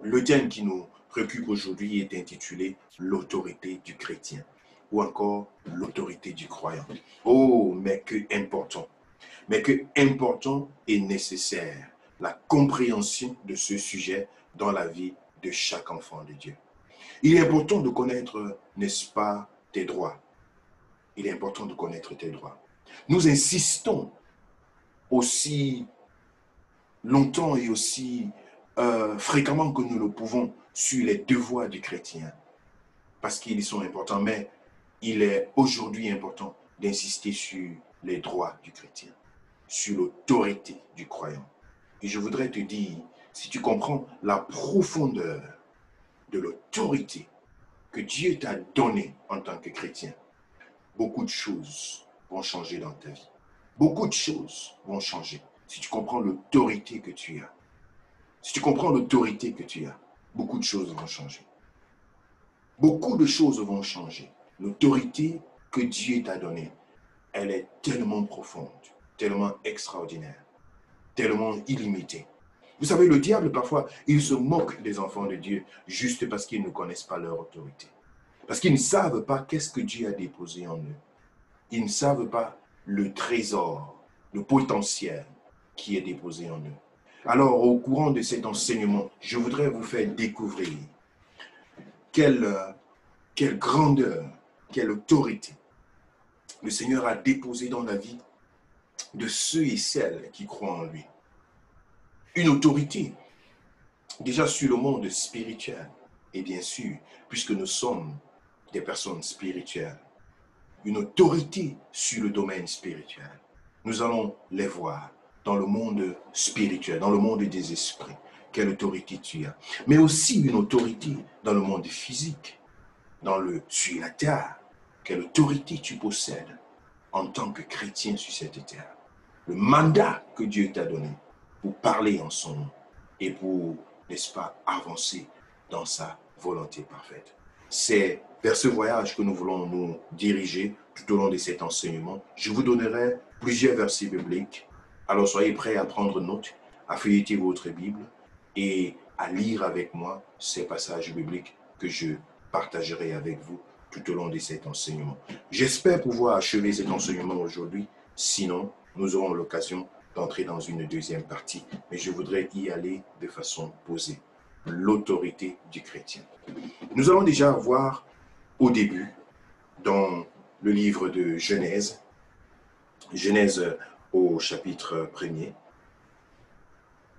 Le thème qui nous préoccupe aujourd'hui est intitulé l'autorité du chrétien ou encore l'autorité du croyant. Oh, mais que important et nécessaire la compréhension de ce sujet dans la vie de chaque enfant de Dieu. Il est important de connaître, n'est-ce pas, tes droits. Il est important de connaître tes droits. Nous insistons aussi longtemps et aussi fréquemment que nous le pouvons sur les devoirs du chrétien, parce qu'ils sont importants, mais il est aujourd'hui important d'insister sur les droits du chrétien, sur l'autorité du croyant. Et je voudrais te dire, si tu comprends la profondeur de l'autorité que Dieu t'a donnée en tant que chrétien, beaucoup de choses vont changer dans ta vie. Beaucoup de choses vont changer si tu comprends l'autorité que tu as. Si tu comprends l'autorité que tu as, beaucoup de choses vont changer. Beaucoup de choses vont changer. L'autorité que Dieu t'a donnée, elle est tellement profonde, tellement extraordinaire, tellement illimitée. Vous savez, le diable, parfois, il se moque des enfants de Dieu juste parce qu'ils ne connaissent pas leur autorité. Parce qu'ils ne savent pas qu'est-ce que Dieu a déposé en eux. Ils ne savent pas le trésor, le potentiel qui est déposé en eux. Alors, au courant de cet enseignement, je voudrais vous faire découvrir quelle, quelle grandeur, quelle autorité le Seigneur a déposé dans la vie de ceux et celles qui croient en lui. Une autorité, déjà sur le monde spirituel, et bien sûr, puisque nous sommes des personnes spirituelles, une autorité sur le domaine spirituel. Nous allons les voir dans le monde spirituel, dans le monde des esprits. Quelle autorité tu as. Mais aussi une autorité dans le monde physique, sur la terre. Quelle autorité tu possèdes en tant que chrétien sur cette terre. Le mandat que Dieu t'a donné pour parler en son nom et pour, n'est-ce pas, avancer dans sa volonté parfaite. C'est vers ce voyage que nous voulons nous diriger tout au long de cet enseignement. Je vous donnerai plusieurs versets bibliques. Alors soyez prêts à prendre note, à feuilleter votre Bible et à lire avec moi ces passages bibliques que je partagerai avec vous tout au long de cet enseignement. J'espère pouvoir achever cet enseignement aujourd'hui. Sinon, nous aurons l'occasion d'entrer dans une deuxième partie. Mais je voudrais y aller de façon posée. L'autorité du chrétien. Nous allons déjà voir au début, dans le livre de Genèse, Genèse au chapitre 1er,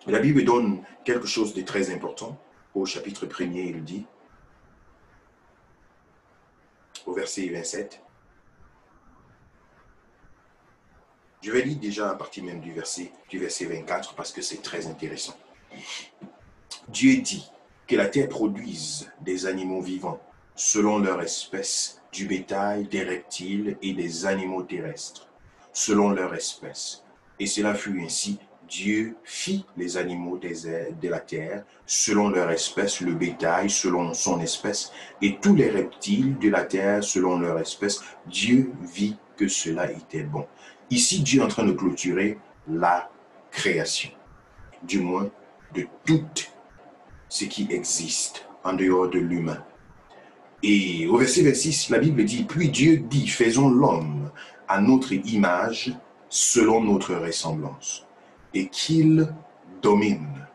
la Bible donne quelque chose de très important. Au chapitre 1er, il dit, au verset 27, je vais lire déjà à partir même du verset 24 parce que c'est très intéressant. Dieu dit que la terre produise des animaux vivants selon leur espèce, du bétail, des reptiles et des animaux terrestres, selon leur espèce. Et cela fut ainsi. Dieu fit les animaux des airs de la terre selon leur espèce, le bétail selon son espèce, et tous les reptiles de la terre selon leur espèce. Dieu vit que cela était bon. Ici, Dieu est en train de clôturer la création, du moins de tout ce qui existe en dehors de l'humain. Et au verset 26, la Bible dit, puis Dieu dit, faisons l'homme à notre image, selon notre ressemblance, et qu'il domine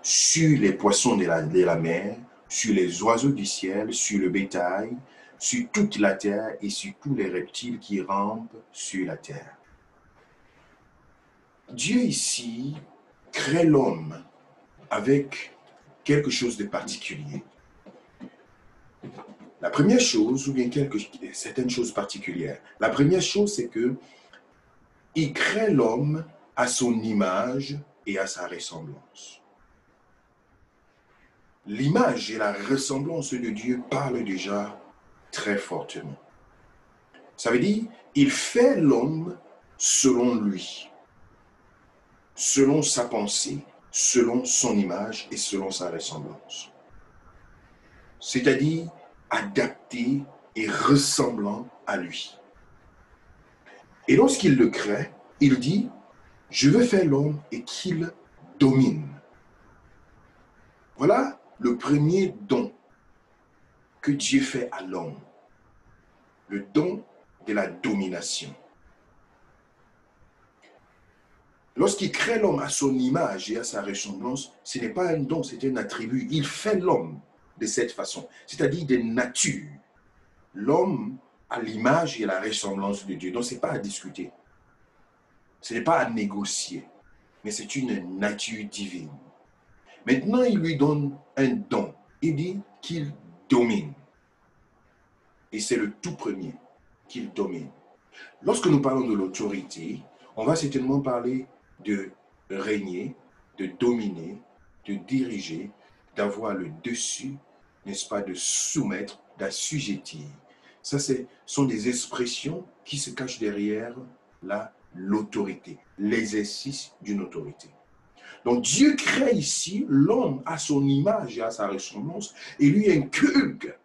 sur les poissons de la mer, sur les oiseaux du ciel, sur le bétail, sur toute la terre et sur tous les reptiles qui rampent sur la terre. Dieu ici crée l'homme avec quelque chose de particulier. La première chose, ou bien certaines choses particulières, la première chose, c'est que il crée l'homme à son image et à sa ressemblance. L'image et la ressemblance de Dieu parlent déjà très fortement. Ça veut dire, il fait l'homme selon lui, selon sa pensée, selon son image et selon sa ressemblance. C'est-à-dire adapté et ressemblant à lui. Et lorsqu'il le crée, il dit, je veux faire l'homme et qu'il domine. Voilà le premier don que Dieu fait à l'homme. Le don de la domination. Lorsqu'il crée l'homme à son image et à sa ressemblance, ce n'est pas un don, c'est un attribut. Il fait l'homme de cette façon, c'est-à-dire de nature. L'homme a l'image et la ressemblance de Dieu. Donc, ce n'est pas à discuter. Ce n'est pas à négocier, mais c'est une nature divine. Maintenant, il lui donne un don. Il dit qu'il domine. Et c'est le tout premier qu'il domine. Lorsque nous parlons de l'autorité, on va certainement parler de régner, de dominer, de diriger, d'avoir le dessus, n'est-ce pas, de soumettre, d'assujettir. Ça, sont des expressions qui se cachent derrière l'autorité, l'exercice d'une autorité. Donc Dieu crée ici l'homme à son image et à sa ressemblance et lui inculque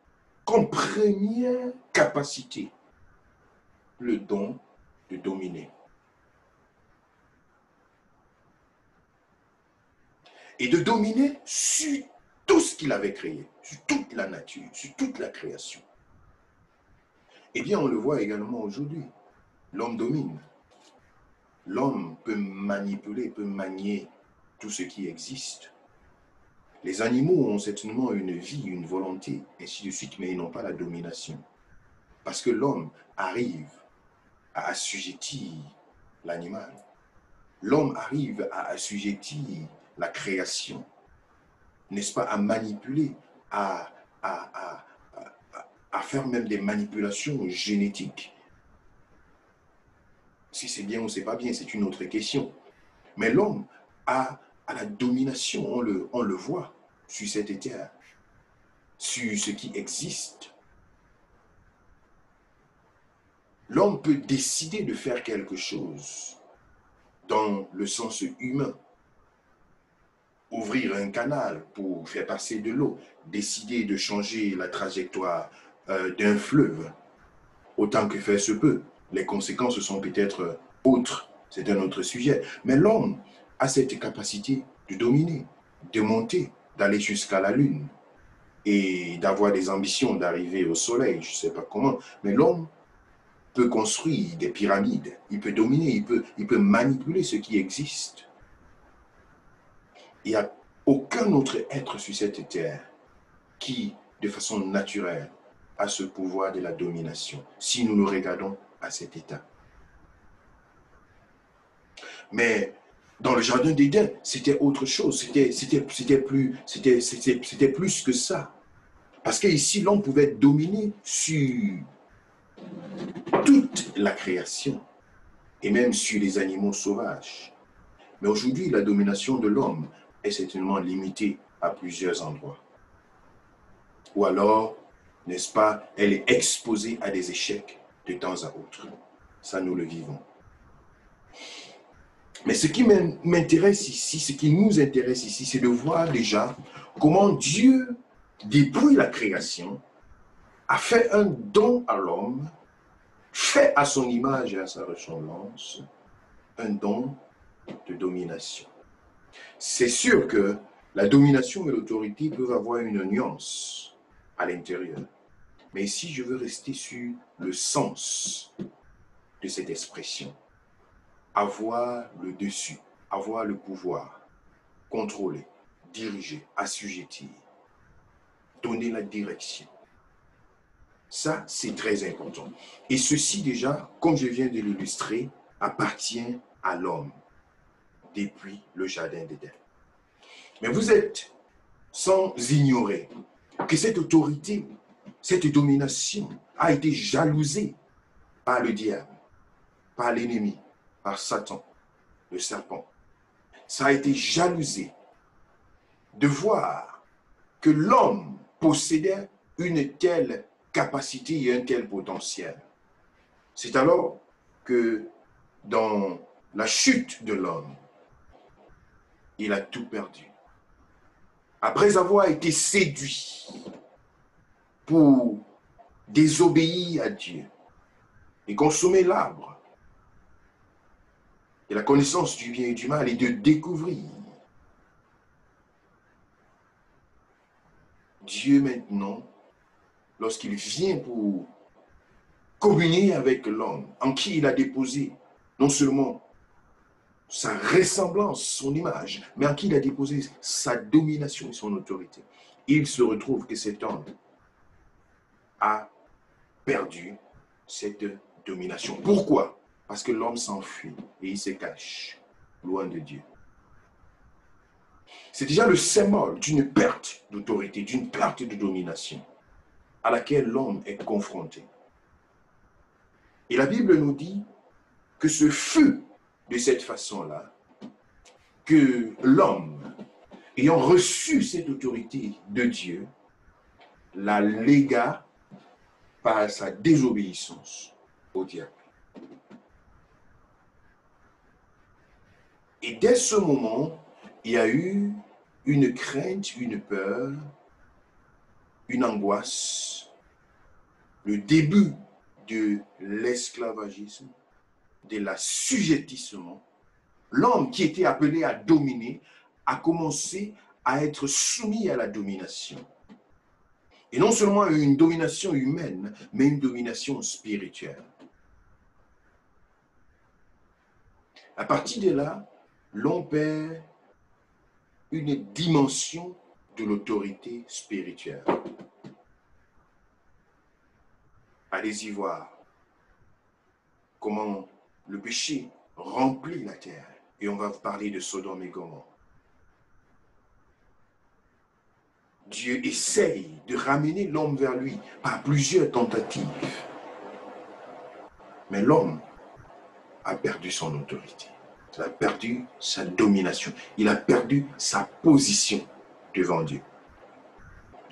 comme première capacité le don de dominer. Et de dominer sur tout ce qu'il avait créé, sur toute la nature, sur toute la création. Eh bien, on le voit également aujourd'hui. L'homme domine. L'homme peut manipuler, peut manier tout ce qui existe. Les animaux ont certainement une vie, une volonté, ainsi de suite, mais ils n'ont pas la domination. Parce que l'homme arrive à assujettir l'animal. L'homme arrive à assujettir la création, n'est-ce pas, à manipuler, à faire même des manipulations génétiques. Si c'est bien ou c'est pas bien, c'est une autre question. Mais l'homme a la domination, on le voit sur cette terre, sur ce qui existe. L'homme peut décider de faire quelque chose dans le sens humain. Ouvrir un canal pour faire passer de l'eau, décider de changer la trajectoire d'un fleuve, autant que faire se peut. Les conséquences sont peut-être autres, c'est un autre sujet. Mais l'homme a cette capacité de dominer, de monter, d'aller jusqu'à la lune et d'avoir des ambitions d'arriver au soleil, je ne sais pas comment. Mais l'homme peut construire des pyramides, il peut dominer, il peut manipuler ce qui existe. Il n'y a aucun autre être sur cette terre qui, de façon naturelle, a ce pouvoir de la domination, si nous le regardons à cet état. Mais dans le jardin d'Éden, c'était autre chose, c'était plus que ça. Parce qu'ici, l'homme pouvait dominer sur toute la création, et même sur les animaux sauvages. Mais aujourd'hui, la domination de l'homme est certainement limitée à plusieurs endroits. Ou alors, n'est-ce pas, elle est exposée à des échecs de temps à autre. Ça, nous le vivons. Mais ce qui m'intéresse ici, ce qui nous intéresse ici, c'est de voir déjà comment Dieu, depuis la création, a fait un don à l'homme, fait à son image et à sa ressemblance, un don de domination. C'est sûr que la domination et l'autorité peuvent avoir une nuance à l'intérieur. Mais ici, je veux rester sur le sens de cette expression. Avoir le dessus, avoir le pouvoir, contrôler, diriger, assujettir, donner la direction. Ça, c'est très important. Et ceci déjà, comme je viens de l'illustrer, appartient à l'homme depuis le jardin d'Éden. Mais vous êtes sans ignorer que cette autorité, cette domination a été jalousée par le diable, par l'ennemi, par Satan, le serpent. Ça a été jalousé de voir que l'homme possédait une telle capacité et un tel potentiel. C'est alors que dans la chute de l'homme, il a tout perdu. Après avoir été séduit pour désobéir à Dieu et consommer l'arbre de la connaissance du bien et du mal et de découvrir Dieu maintenant, lorsqu'il vient pour communier avec l'homme, en qui il a déposé non seulement sa ressemblance, son image, mais en qui il a déposé sa domination et son autorité, il se retrouve que cet homme a perdu cette domination. Pourquoi? Parce que l'homme s'enfuit et il se cache loin de Dieu. C'est déjà le symbole d'une perte d'autorité, d'une perte de domination à laquelle l'homme est confronté. Et la Bible nous dit que ce fut de cette façon-là que l'homme, ayant reçu cette autorité de Dieu, la légua par sa désobéissance au diable. Et dès ce moment, il y a eu une crainte, une peur, une angoisse, le début de l'esclavagisme, de l'assujettissement. L'homme qui était appelé à dominer a commencé à être soumis à la domination. Et non seulement une domination humaine, mais une domination spirituelle. À partir de là, l'on perd une dimension de l'autorité spirituelle. Allez-y voir comment le péché remplit la terre. Et on va vous parler de Sodome et Gomorrhe. Dieu essaye de ramener l'homme vers lui par plusieurs tentatives. Mais l'homme a perdu son autorité. Il a perdu sa domination. Il a perdu sa position devant Dieu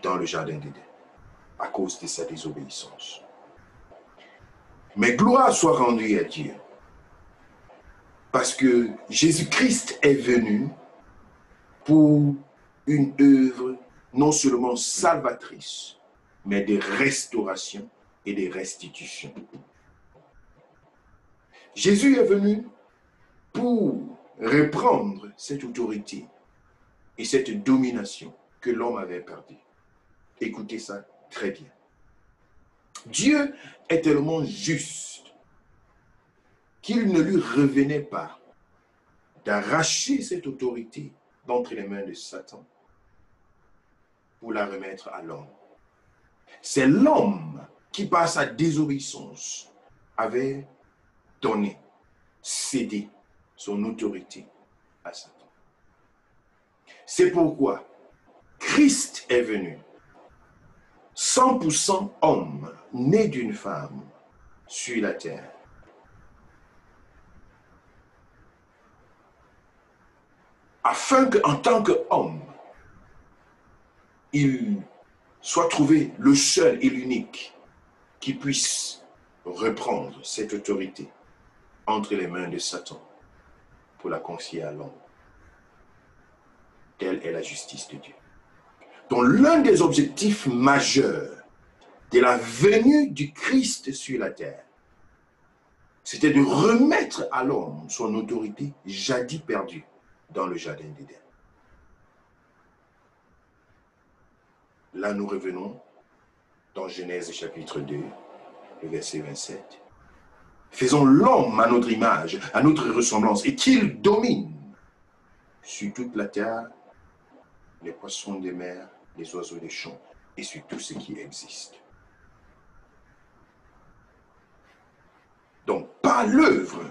dans le jardin d'Éden à cause de sa désobéissance. Mais gloire soit rendue à Dieu parce que Jésus-Christ est venu pour une œuvre non seulement salvatrice, mais de restauration et de restitution. Jésus est venu pour reprendre cette autorité et cette domination que l'homme avait perdue. Écoutez ça très bien. Dieu est tellement juste qu'il ne lui revenait pas d'arracher cette autorité d'entre les mains de Satan pour la remettre à l'homme. C'est l'homme qui, par sa désobéissance, avait donné, cédé son autorité à Satan. C'est pourquoi Christ est venu, 100% homme, né d'une femme, sur la terre. Afin qu'en tant qu'homme, il soit trouvé le seul et l'unique qui puisse reprendre cette autorité entre les mains de Satan pour la confier à l'homme. Telle est la justice de Dieu. Donc l'un des objectifs majeurs de la venue du Christ sur la terre, c'était de remettre à l'homme son autorité jadis perdue dans le jardin d'Éden. Là, nous revenons dans Genèse chapitre 2, le verset 27. Faisons l'homme à notre image, à notre ressemblance, et qu'il domine sur toute la terre, les poissons des mers, les oiseaux des champs, et sur tout ce qui existe. Donc, par l'œuvre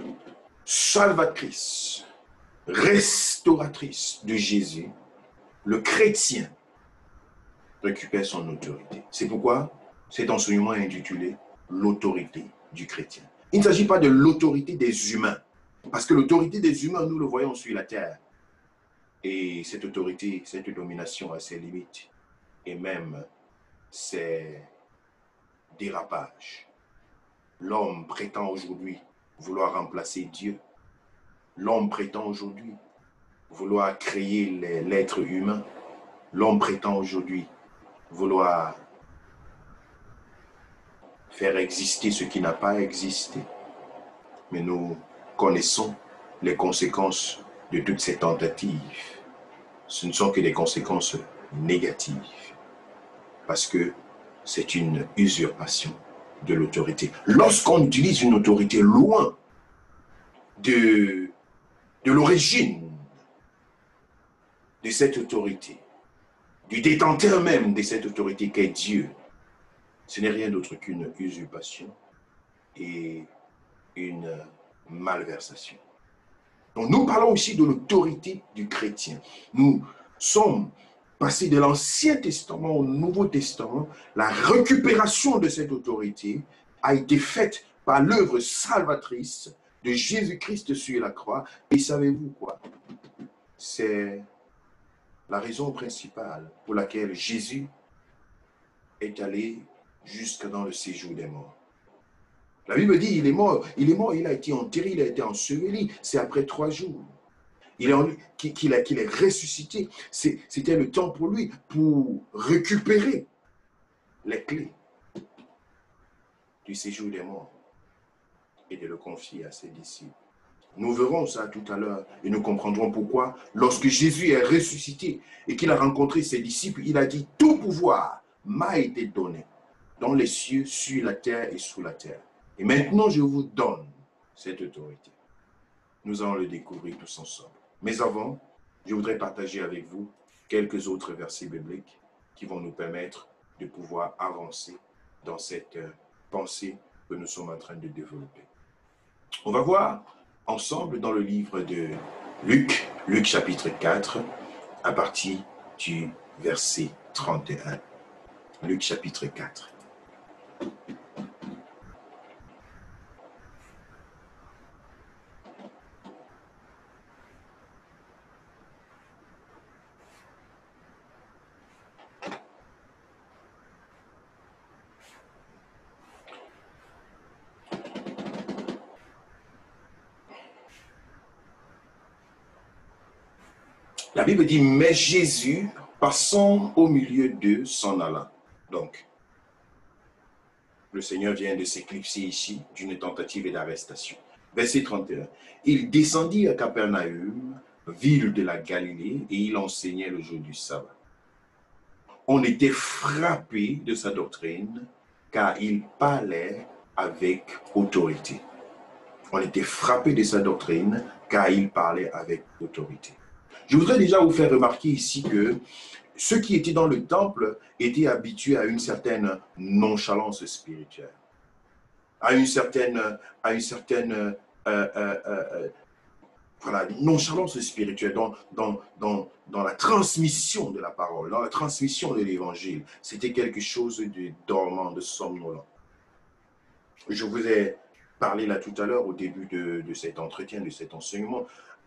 salvatrice, restauratrice de Jésus, le chrétien récupère son autorité. C'est pourquoi cet enseignement est intitulé « L'autorité du chrétien ». Il ne s'agit pas de l'autorité des humains, parce que l'autorité des humains, nous le voyons sur la terre. Et cette autorité, cette domination a ses limites, et même ses dérapages. L'homme prétend aujourd'hui vouloir remplacer Dieu. L'homme prétend aujourd'hui vouloir créer l'être humain. L'homme prétend aujourd'hui vouloir faire exister ce qui n'a pas existé. Mais nous connaissons les conséquences de toutes ces tentatives. Ce ne sont que des conséquences négatives. Parce que c'est une usurpation de l'autorité. Lorsqu'on utilise une autorité loin de l'origine de cette autorité, du détenteur même de cette autorité qu'est Dieu, ce n'est rien d'autre qu'une usurpation et une malversation. Donc nous parlons aussi de l'autorité du chrétien. Nous sommes passés de l'Ancien Testament au Nouveau Testament. La récupération de cette autorité a été faite par l'œuvre salvatrice de Jésus-Christ sur la croix. Et savez-vous quoi? C'est la raison principale pour laquelle Jésus est allé jusque dans le séjour des morts. La Bible dit, il est mort, il a été enterré, il a été enseveli. C'est après 3 jours. Qu'il est ressuscité. C'était le temps pour lui pour récupérer les clés du séjour des morts et de le confier à ses disciples. Nous verrons ça tout à l'heure et nous comprendrons pourquoi, lorsque Jésus est ressuscité et qu'il a rencontré ses disciples, il a dit, tout pouvoir m'a été donné dans les cieux, sur la terre et sous la terre. Et maintenant, je vous donne cette autorité. Nous allons le découvrir tous ensemble. Mais avant, je voudrais partager avec vous quelques autres versets bibliques qui vont nous permettre de pouvoir avancer dans cette pensée que nous sommes en train de développer. On va voir ensemble dans le livre de Luc, Luc chapitre 4, à partir du verset 31. Luc chapitre 4. La Bible dit, mais Jésus, passant au milieu d'eux, s'en alla. Donc, le Seigneur vient de s'éclipser ici d'une tentative d'arrestation. Verset 31. Il descendit à Capernaum, ville de la Galilée, et il enseignait le jour du sabbat. On était frappé de sa doctrine, car il parlait avec autorité. On était frappé de sa doctrine, car il parlait avec autorité. Je voudrais déjà vous faire remarquer ici que ceux qui étaient dans le temple étaient habitués à une certaine nonchalance spirituelle, à une certaine voilà, nonchalance spirituelle dans la transmission de la parole, dans la transmission de l'évangile. C'était quelque chose de dormant, de somnolent. Je vous ai parlé là tout à l'heure au début de cet entretien, de cet enseignement.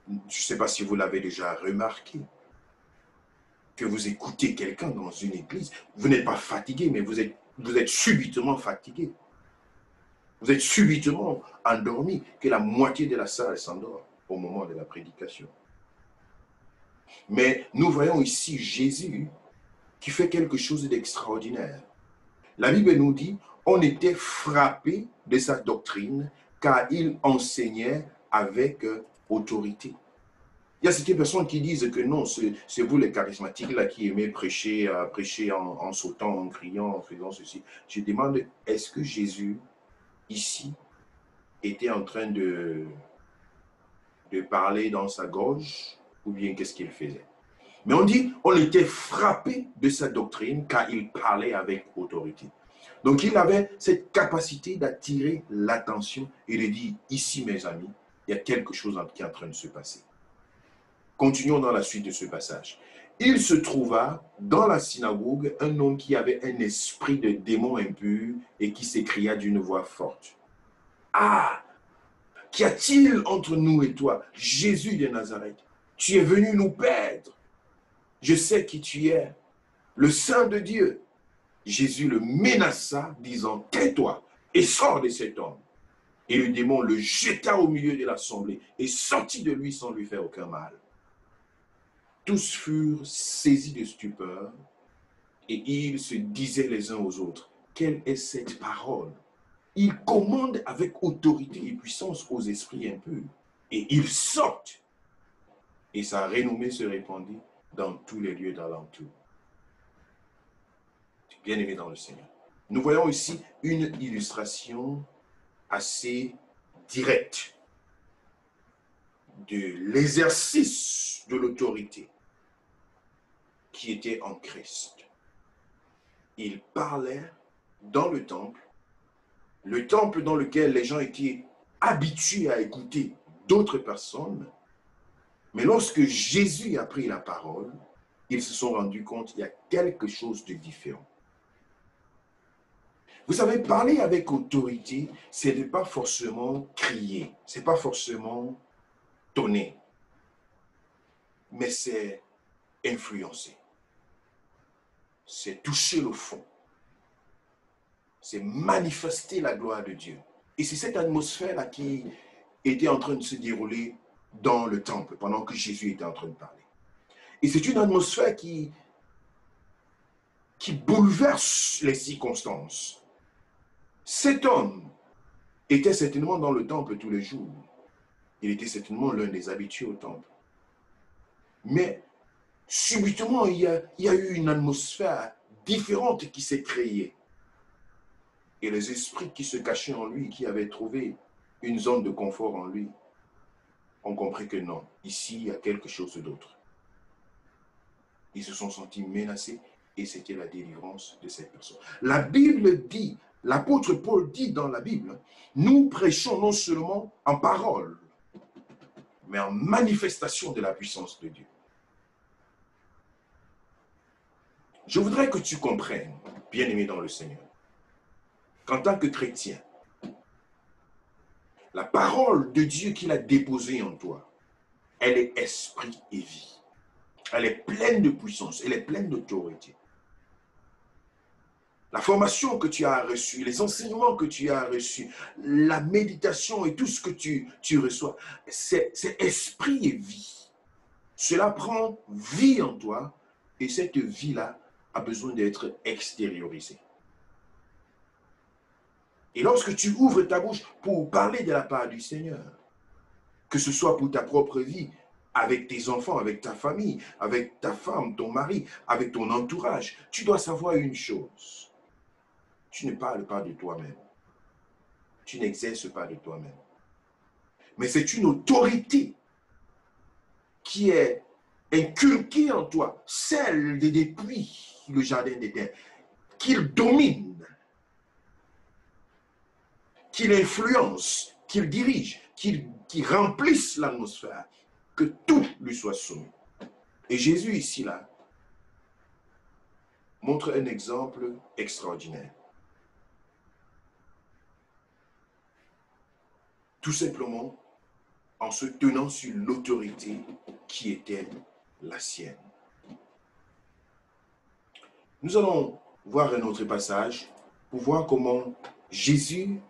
Je ne sais pas si vous l'avez déjà remarqué, que vous écoutez quelqu'un dans une église, vous n'êtes pas fatigué, mais vous êtes subitement fatigué. Vous êtes subitement endormi, que la moitié de la salle s'endort au moment de la prédication. Mais nous voyons ici Jésus qui fait quelque chose d'extraordinaire. La Bible nous dit, on était frappé de sa doctrine car il enseignait avec autorité. Il y a certaines personnes qui disent que non, c'est vous les charismatiques là qui aimez prêcher en sautant, en criant, en faisant ceci. Je demande, est-ce que Jésus, ici, était en train de parler dans sa gorge ou bien qu'est-ce qu'il faisait? Mais on dit, on était frappé de sa doctrine car il parlait avec autorité. Donc il avait cette capacité d'attirer l'attention et de dire, ici mes amis, il y a quelque chose qui est en train de se passer. Continuons dans la suite de ce passage. Il se trouva dans la synagogue un homme qui avait un esprit de démon impur et qui s'écria d'une voix forte. « Ah, qu'y a-t-il entre nous et toi, Jésus de Nazareth? Tu es venu nous perdre. Je sais qui tu es, le Saint de Dieu. » Jésus le menaça, disant, « Tais-toi et sors de cet homme. » Et le démon le jeta au milieu de l'assemblée et sortit de lui sans lui faire aucun mal. Tous furent saisis de stupeur et ils se disaient les uns aux autres, « Quelle est cette parole? Il commande avec autorité et puissance aux esprits impurs et ils sortent. » Et sa renommée se répandit dans tous les lieux d'alentour. Bien-aimés dans le Seigneur, nous voyons ici une illustration assez directe de l'exercice de l'autorité qui était en Christ. Il parlait dans le temple dans lequel les gens étaient habitués à écouter d'autres personnes. Mais lorsque Jésus a pris la parole, ils se sont rendus compte qu'il y a quelque chose de différent. Vous savez, parler avec autorité, ce n'est pas forcément crier, ce n'est pas forcément tonner, mais c'est influencer, c'est toucher le fond, c'est manifester la gloire de Dieu. Et c'est cette atmosphère-là qui était en train de se dérouler dans le temple pendant que Jésus était en train de parler. Et c'est une atmosphère qui bouleverse les circonstances. Cet homme était certainement dans le temple tous les jours. Il était certainement l'un des habitués au temple. Mais subitement, il y a eu une atmosphère différente qui s'est créée. Et les esprits qui se cachaient en lui, qui avaient trouvé une zone de confort en lui, ont compris que non, ici, il y a quelque chose d'autre. Ils se sont sentis menacés et c'était la délivrance de cette personne. La Bible dit, l'apôtre Paul dit dans la Bible, nous prêchons non seulement en parole, mais en manifestation de la puissance de Dieu. Je voudrais que tu comprennes, bien-aimé dans le Seigneur, qu'en tant que chrétien, la parole de Dieu qu'il a déposée en toi, elle est esprit et vie. Elle est pleine de puissance, elle est pleine d'autorité. La formation que tu as reçue, les enseignements que tu as reçus, la méditation et tout ce que tu reçois, c'est esprit et vie. Cela prend vie en toi et cette vie-là a besoin d'être extériorisée. Et lorsque tu ouvres ta bouche pour parler de la part du Seigneur, que ce soit pour ta propre vie, avec tes enfants, avec ta famille, avec ta femme, ton mari, avec ton entourage, tu dois savoir une chose. Tu ne parles pas de toi-même. Tu n'exerces pas de toi-même. Mais c'est une autorité qui est inculquée en toi, celle de depuis le jardin d'Éden, qu'il domine, qu'il influence, qu'il dirige, qu'il remplisse l'atmosphère, que tout lui soit soumis. Et Jésus ici, là, montre un exemple extraordinaire. Tout simplement en se tenant sur l'autorité qui était la sienne. Nous allons voir un autre passage pour voir comment Jésus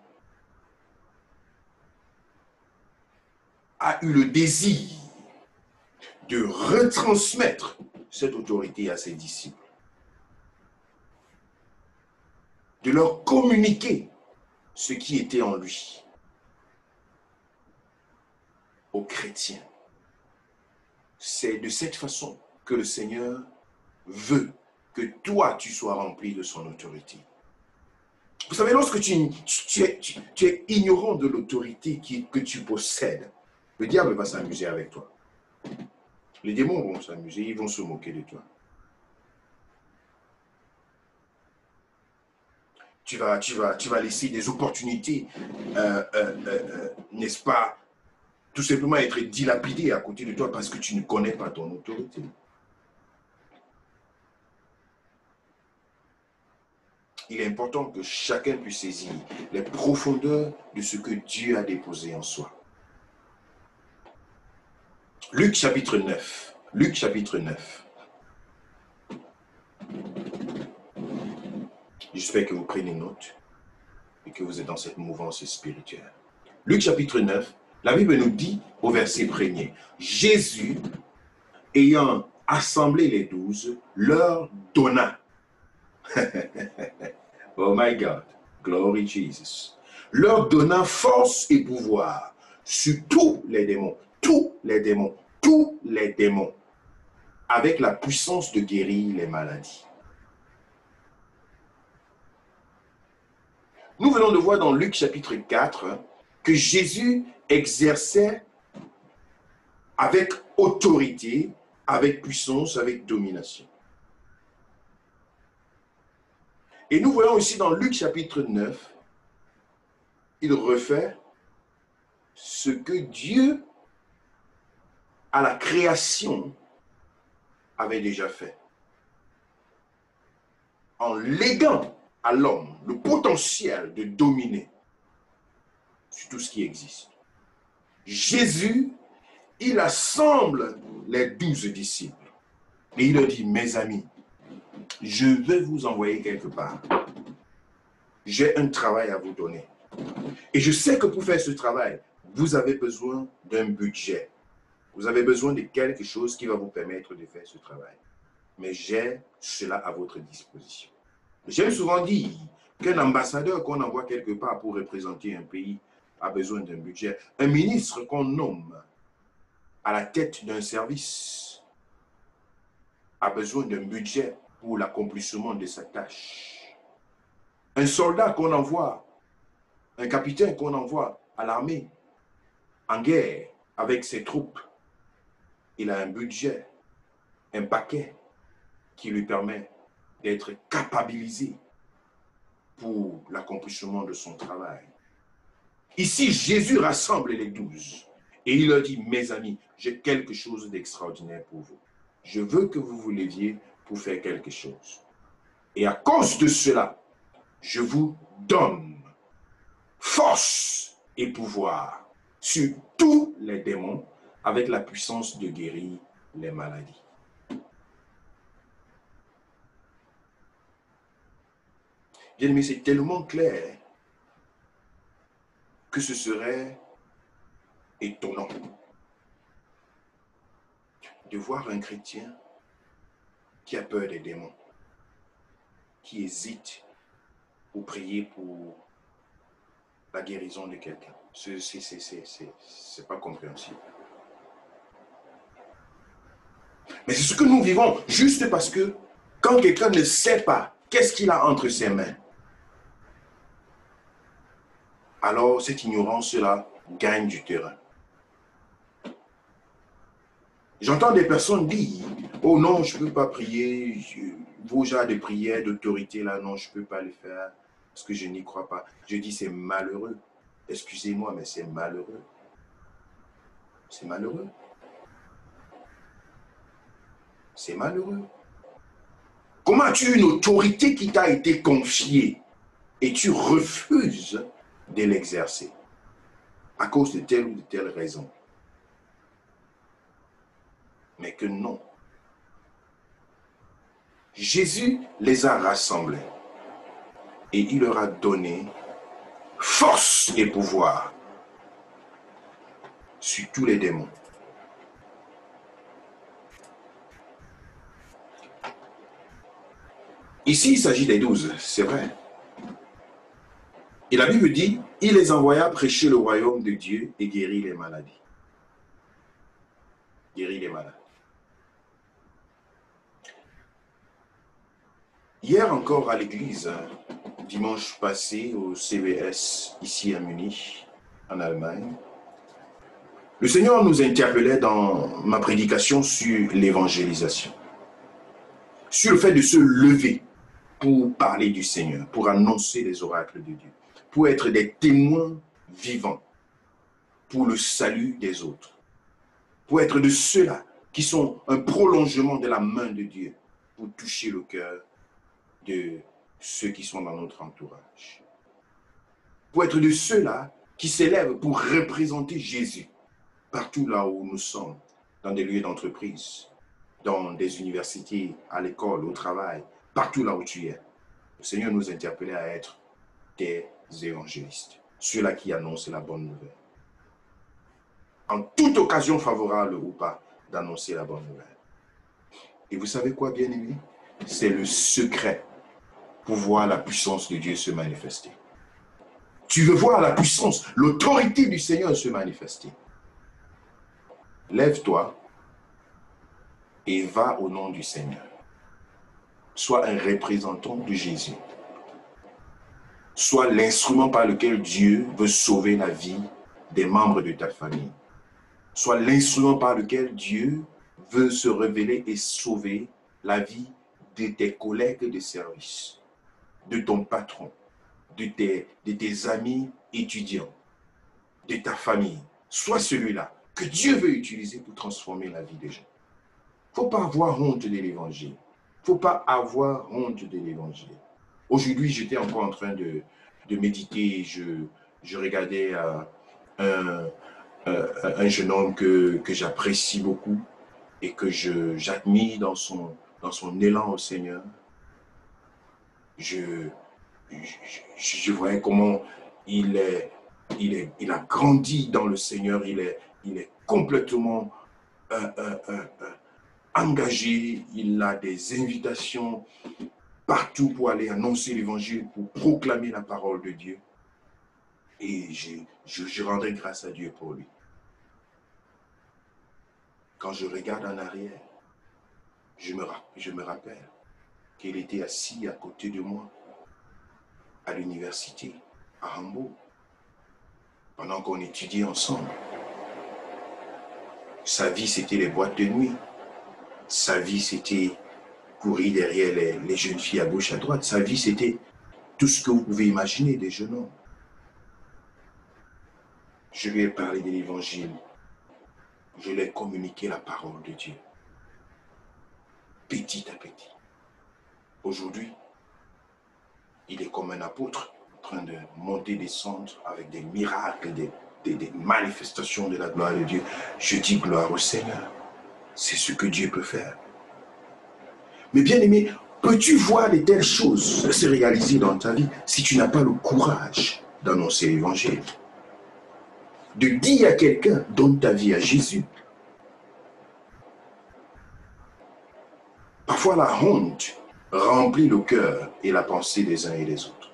a eu le désir de retransmettre cette autorité à ses disciples, de leur communiquer ce qui était en lui. Aux chrétiens. C'est de cette façon que le Seigneur veut que toi, tu sois rempli de son autorité. Vous savez, lorsque tu es ignorant de l'autorité que tu possèdes, le diable va s'amuser avec toi. Les démons vont s'amuser, ils vont se moquer de toi. Tu vas laisser des opportunités, n'est-ce pas, tout simplement être dilapidé à côté de toi parce que tu ne connais pas ton autorité. Il est important que chacun puisse saisir les profondeurs de ce que Dieu a déposé en soi. Luc chapitre 9. Luc chapitre 9. J'espère que vous prenez note et que vous êtes dans cette mouvance spirituelle. Luc chapitre 9. La Bible nous dit au verset 1er, Jésus, ayant assemblé les 12, leur donna. Oh my God, glory Jesus. Leur donna force et pouvoir sur tous les démons, avec la puissance de guérir les maladies. Nous venons de voir dans Luc chapitre 4 que Jésus exerçait avec autorité, avec puissance, avec domination. Et nous voyons aussi dans Luc chapitre 9, il refait ce que Dieu, à la création, avait déjà fait. En léguant à l'homme le potentiel de dominer sur tout ce qui existe. Jésus, il assemble les 12 disciples. Et il leur dit, mes amis, je vais vous envoyer quelque part. J'ai un travail à vous donner. Et je sais que pour faire ce travail, vous avez besoin d'un budget. Vous avez besoin de quelque chose qui va vous permettre de faire ce travail. Mais j'ai cela à votre disposition. J'ai souvent dit qu'un ambassadeur qu'on envoie quelque part pour représenter un pays a besoin d'un budget. Un ministre qu'on nomme à la tête d'un service a besoin d'un budget pour l'accomplissement de sa tâche. Un soldat qu'on envoie, un capitaine qu'on envoie à l'armée en guerre avec ses troupes, il a un budget, un paquet qui lui permet d'être capabilisé pour l'accomplissement de son travail. Ici, Jésus rassemble les 12 et il leur dit, mes amis, j'ai quelque chose d'extraordinaire pour vous. Je veux que vous vous leviez pour faire quelque chose. Et à cause de cela, je vous donne force et pouvoir sur tous les démons avec la puissance de guérir les maladies. Bien-aimé, c'est tellement clair que ce serait étonnant de voir un chrétien qui a peur des démons, qui hésite pour prier pour la guérison de quelqu'un. C'est pas compréhensible. Mais c'est ce que nous vivons, juste parce que quand quelqu'un ne sait pas qu'est-ce qu'il a entre ses mains, alors cette ignorance-là gagne du terrain. J'entends des personnes dire, oh non, je ne peux pas prier, vos genres de prière, d'autorité là, non, je ne peux pas le faire, parce que je n'y crois pas. Je dis, c'est malheureux. Excusez-moi, mais c'est malheureux. C'est malheureux. C'est malheureux. Comment as-tu une autorité qui t'a été confiée et tu refuses de l'exercer à cause de telle ou de telle raison? Mais que non. Jésus les a rassemblés et il leur a donné force et pouvoir sur tous les démons. Ici, il s'agit des 12, c'est vrai. Et la Bible dit, il les envoya prêcher le royaume de Dieu et guérir les maladies. Guérir les malades. Hier encore à l'église, dimanche passé au CVS, ici à Munich, en Allemagne, le Seigneur nous interpellait dans ma prédication sur l'évangélisation, sur le fait de se lever pour parler du Seigneur, pour annoncer les oracles de Dieu, pour être des témoins vivants pour le salut des autres, pour être de ceux-là qui sont un prolongement de la main de Dieu pour toucher le cœur de ceux qui sont dans notre entourage, pour être de ceux-là qui s'élèvent pour représenter Jésus partout là où nous sommes, dans des lieux d'entreprise, dans des universités, à l'école, au travail, partout là où tu es. Le Seigneur nous interpellait à être des évangélistes, ceux-là qui annoncent la bonne nouvelle. En toute occasion favorable ou pas, d'annoncer la bonne nouvelle. Et vous savez quoi, bien-aimés? C'est le secret pour voir la puissance de Dieu se manifester. Tu veux voir la puissance, l'autorité du Seigneur se manifester. Lève-toi et va au nom du Seigneur. Sois un représentant de Jésus. Sois l'instrument par lequel Dieu veut sauver la vie des membres de ta famille. Sois l'instrument par lequel Dieu veut se révéler et sauver la vie de tes collègues de service, de ton patron, de tes amis étudiants, de ta famille. Sois celui-là que Dieu veut utiliser pour transformer la vie des gens. Il ne faut pas avoir honte de l'évangile. Il ne faut pas avoir honte de l'évangile. Aujourd'hui, j'étais encore en train de méditer. Je regardais un jeune homme que j'apprécie beaucoup et que j'admire dans son élan au Seigneur. Je voyais comment il a grandi dans le Seigneur. Il est complètement engagé. Il a des invitations partout pour aller annoncer l'évangile, pour proclamer la parole de Dieu. Et je rendrai grâce à Dieu pour lui. Quand je regarde en arrière, je me rappelle qu'il était assis à côté de moi à l'université, à Hambourg, pendant qu'on étudiait ensemble. Sa vie, c'était les boîtes de nuit. Sa vie, c'était courir derrière les jeunes filles à gauche, à droite. Sa vie, c'était tout ce que vous pouvez imaginer des jeunes hommes. Je lui ai parlé de l'évangile. Je lui ai communiqué la parole de Dieu. Petit à petit. Aujourd'hui, il est comme un apôtre, en train de monter, descendre avec des miracles, des manifestations de la gloire de Dieu. Je dis gloire au Seigneur. C'est ce que Dieu peut faire. Mais bien aimé, peux-tu voir de telles choses se réaliser dans ta vie si tu n'as pas le courage d'annoncer l'évangile? De dire à quelqu'un, donne ta vie à Jésus. Parfois la honte remplit le cœur et la pensée des uns et des autres.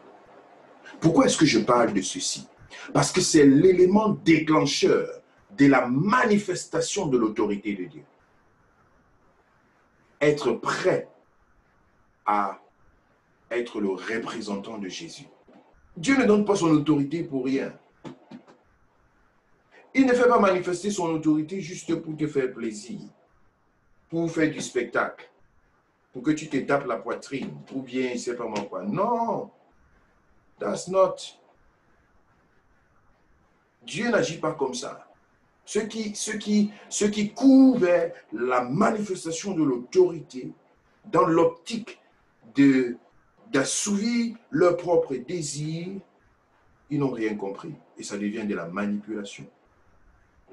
Pourquoi est-ce que je parle de ceci? Parce que c'est l'élément déclencheur de la manifestation de l'autorité de Dieu. Être prêt à être le représentant de Jésus. Dieu ne donne pas son autorité pour rien. Il ne fait pas manifester son autorité juste pour te faire plaisir, pour faire du spectacle, pour que tu te tapes la poitrine, ou bien, je ne sais pas moi quoi. Non, that's not. Dieu n'agit pas comme ça. Ceux qui courent vers la manifestation de l'autorité dans l'optique d'assouvir leurs propres désirs, ils n'ont rien compris. Et ça devient de la manipulation.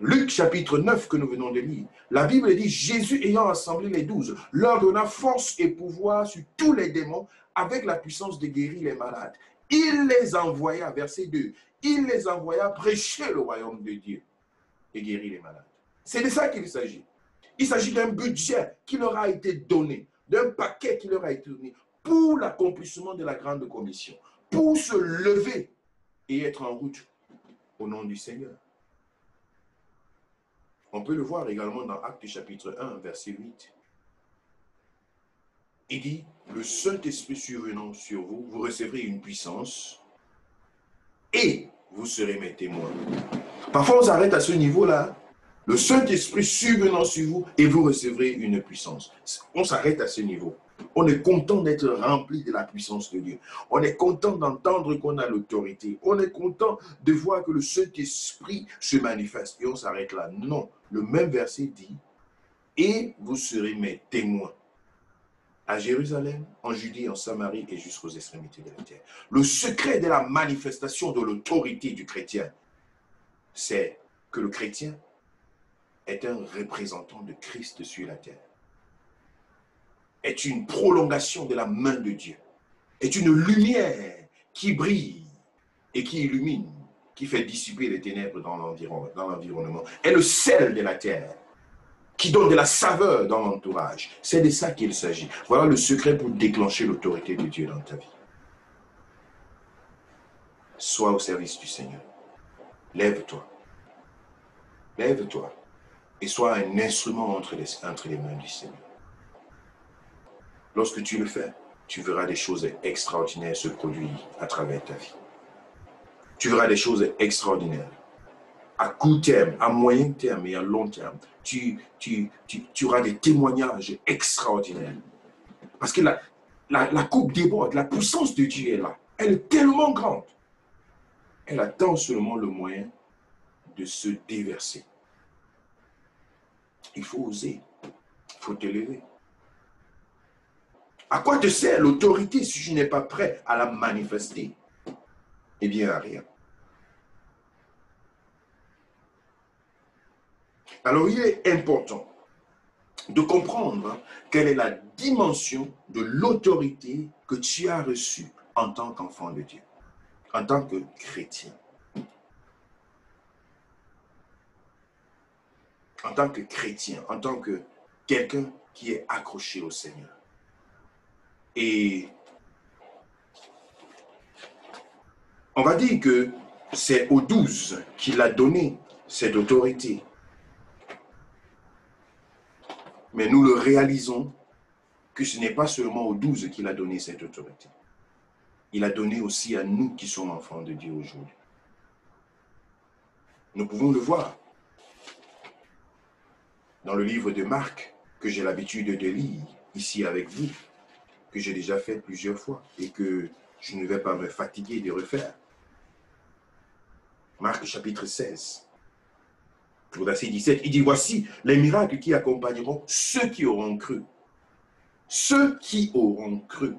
Luc chapitre 9 que nous venons de lire, la Bible dit, Jésus ayant assemblé les 12, leur donna force et pouvoir sur tous les démons avec la puissance de guérir les malades. Il les envoya, verset 2, il les envoya prêcher le royaume de Dieu et guérir les malades. C'est de ça qu'il s'agit. Il s'agit d'un budget qui leur a été donné, d'un paquet qui leur a été donné pour l'accomplissement de la grande commission, pour se lever et être en route au nom du Seigneur. On peut le voir également dans Actes chapitre 1, verset 8. Il dit, le Saint-Esprit survenant sur vous, vous recevrez une puissance et vous serez mes témoins. Parfois, on s'arrête à ce niveau-là. Le Saint-Esprit survenant sur vous et vous recevrez une puissance. On s'arrête à ce niveau. On est content d'être rempli de la puissance de Dieu. On est content d'entendre qu'on a l'autorité. On est content de voir que le Saint-Esprit se manifeste. Et on s'arrête là. Non. Le même verset dit, et vous serez mes témoins à Jérusalem, en Judée, en Samarie et jusqu'aux extrémités de la terre. Le secret de la manifestation de l'autorité du chrétien, c'est que le chrétien est un représentant de Christ sur la terre, est une prolongation de la main de Dieu, est une lumière qui brille et qui illumine, qui fait dissiper les ténèbres dans l'environnement, est le sel de la terre, qui donne de la saveur dans l'entourage. C'est de ça qu'il s'agit. Voilà le secret pour déclencher l'autorité de Dieu dans ta vie. Sois au service du Seigneur. Lève-toi. Lève-toi et sois un instrument entre les mains du Seigneur. Lorsque tu le fais, tu verras des choses extraordinaires se produire à travers ta vie. Tu verras des choses extraordinaires. À court terme, à moyen terme et à long terme, tu auras des témoignages extraordinaires. Parce que la coupe déborde, la puissance de Dieu est là. Elle est tellement grande. Elle attend seulement le moyen de se déverser. Il faut oser. Il faut te lever. À quoi te sert l'autorité si je n'ai pas prêt à la manifester? Eh bien, à rien. Alors, il est important de comprendre quelle est la dimension de l'autorité que tu as reçue en tant qu'enfant de Dieu, en tant que chrétien. En tant que chrétien, en tant que quelqu'un qui est accroché au Seigneur. Et on va dire que c'est aux 12 qu'il a donné cette autorité. Mais nous le réalisons que ce n'est pas seulement aux 12 qu'il a donné cette autorité. Il a donné aussi à nous qui sommes enfants de Dieu aujourd'hui. Nous pouvons le voir dans le livre de Marc, que j'ai l'habitude de lire ici avec vous, que j'ai déjà fait plusieurs fois et que je ne vais pas me fatiguer de refaire. Marc chapitre 16, verset 17, il dit, voici les miracles qui accompagneront ceux qui auront cru. Ceux qui auront cru.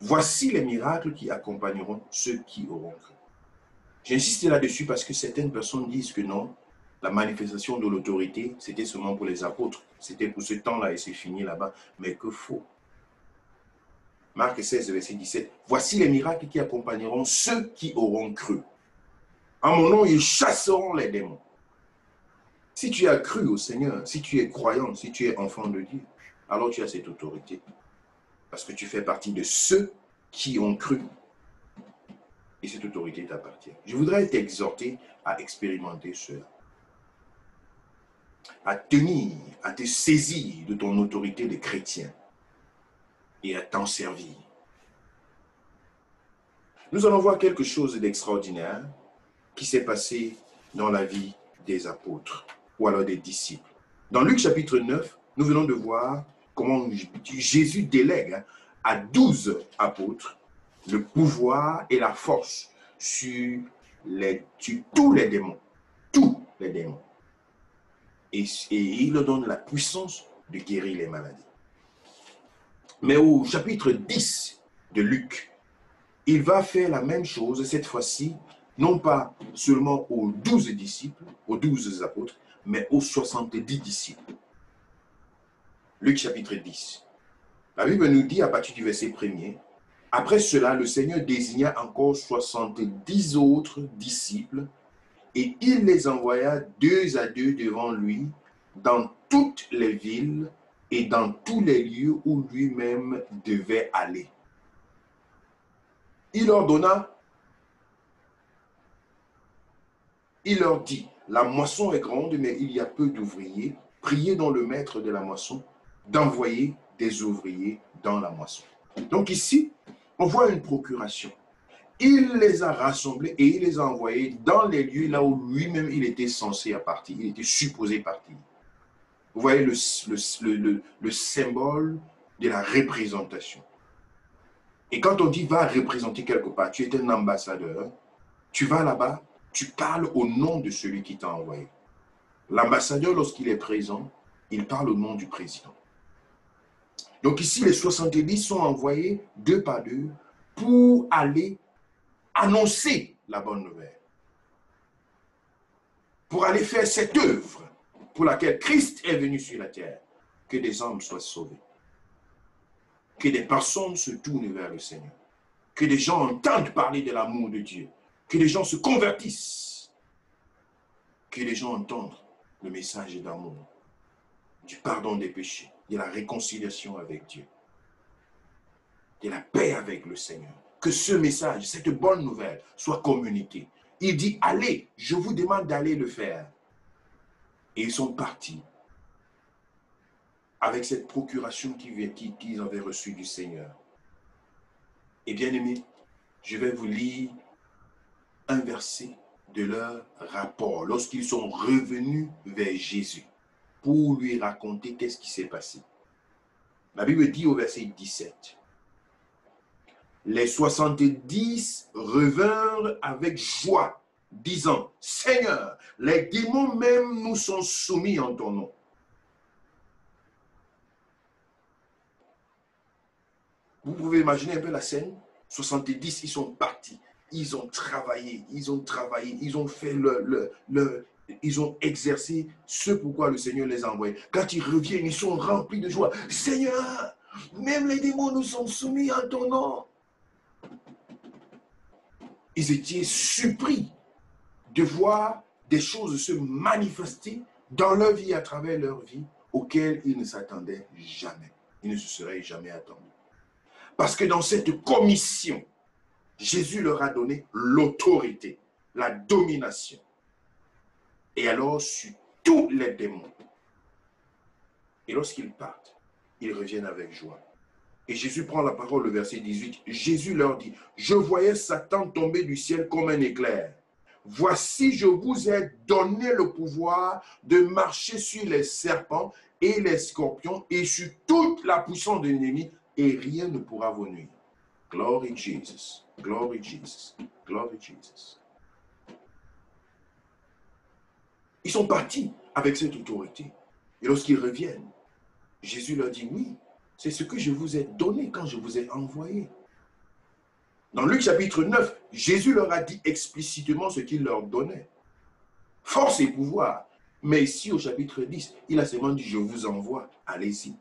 Voici les miracles qui accompagneront ceux qui auront cru. J'insiste là-dessus parce que certaines personnes disent que non, la manifestation de l'autorité, c'était seulement pour les apôtres. C'était pour ce temps-là et c'est fini là-bas. Mais que faux. Marc 16, verset 17. Voici les miracles qui accompagneront ceux qui auront cru. En mon nom, ils chasseront les démons. Si tu as cru au Seigneur, si tu es croyant, si tu es enfant de Dieu, alors tu as cette autorité. Parce que tu fais partie de ceux qui ont cru. Et cette autorité t'appartient. Je voudrais t'exhorter à expérimenter cela. À tenir, à te saisir de ton autorité de chrétien et à t'en servir. Nous allons voir quelque chose d'extraordinaire qui s'est passé dans la vie des apôtres ou alors des disciples. Dans Luc chapitre 9, nous venons de voir comment Jésus délègue à 12 apôtres le pouvoir et la force sur tous les démons. Tous les démons. Et il leur donne la puissance de guérir les maladies. Mais au chapitre 10 de Luc, il va faire la même chose, cette fois-ci, non pas seulement aux 12 disciples, aux 12 apôtres, mais aux 70 disciples. Luc chapitre 10. La Bible nous dit à partir du verset 1er, après cela, le Seigneur désigna encore 70 autres disciples et il les envoya 2 à 2 devant lui dans toutes les villes et dans tous les lieux où lui-même devait aller. Il leur dit, la moisson est grande, mais il y a peu d'ouvriers. Priez donc le maître de la moisson d'envoyer des ouvriers dans la moisson. Donc ici, on voit une procuration. Il les a rassemblés et il les a envoyés dans les lieux là où lui-même il était censé partir, il était supposé partir. Vous voyez le symbole de la représentation. Et quand on dit va représenter quelque part, tu es un ambassadeur, tu vas là-bas, tu parles au nom de celui qui t'a envoyé. L'ambassadeur, lorsqu'il est présent, il parle au nom du président. Donc ici, les 70 sont envoyés 2 par 2 pour aller annoncer la bonne nouvelle. Pour aller faire cette œuvre pour laquelle Christ est venu sur la terre, que des hommes soient sauvés. Que des personnes se tournent vers le Seigneur. Que des gens entendent parler de l'amour de Dieu. Que des gens se convertissent. Que les gens entendent le message d'amour, du pardon des péchés, de la réconciliation avec Dieu, de la paix avec le Seigneur. Que ce message, cette bonne nouvelle, soit communiqué. Il dit, allez, je vous demande d'aller le faire. Et ils sont partis avec cette procuration qu'ils avaient reçue du Seigneur. Et bien aimé, je vais vous lire un verset de leur rapport lorsqu'ils sont revenus vers Jésus pour lui raconter qu'est-ce qui s'est passé. La Bible dit au verset 17, les 70 revinrent avec joie, disant, Seigneur, les démons même nous sont soumis en ton nom. Vous pouvez imaginer un peu la scène. 70, ils sont partis. Ils ont travaillé, ils ont fait ils ont exercé ce pourquoi le Seigneur les a envoyés. Quand ils reviennent, ils sont remplis de joie. Seigneur, même les démons nous sont soumis en ton nom. Ils étaient surpris de voir des choses se manifester dans leur vie, à travers leur vie, auxquelles ils ne s'attendaient jamais. Ils ne se seraient jamais attendus. Parce que dans cette commission, Jésus leur a donné l'autorité, la domination. Et alors, sur tous les démons. Et lorsqu'ils partent, ils reviennent avec joie. Et Jésus prend la parole, le verset 18. Jésus leur dit, « Je voyais Satan tomber du ciel comme un éclair. Voici, je vous ai donné le pouvoir de marcher sur les serpents et les scorpions et sur toute la puissance de l'ennemi, et rien ne pourra vous nuire. » Glory Jesus, glory Jesus, glory Jesus. Ils sont partis avec cette autorité. Et lorsqu'ils reviennent, Jésus leur dit, oui, c'est ce que je vous ai donné quand je vous ai envoyé. Dans Luc chapitre 9, Jésus leur a dit explicitement ce qu'il leur donnait. Force et pouvoir. Mais ici au chapitre 10, il a seulement dit, je vous envoie, allez-y.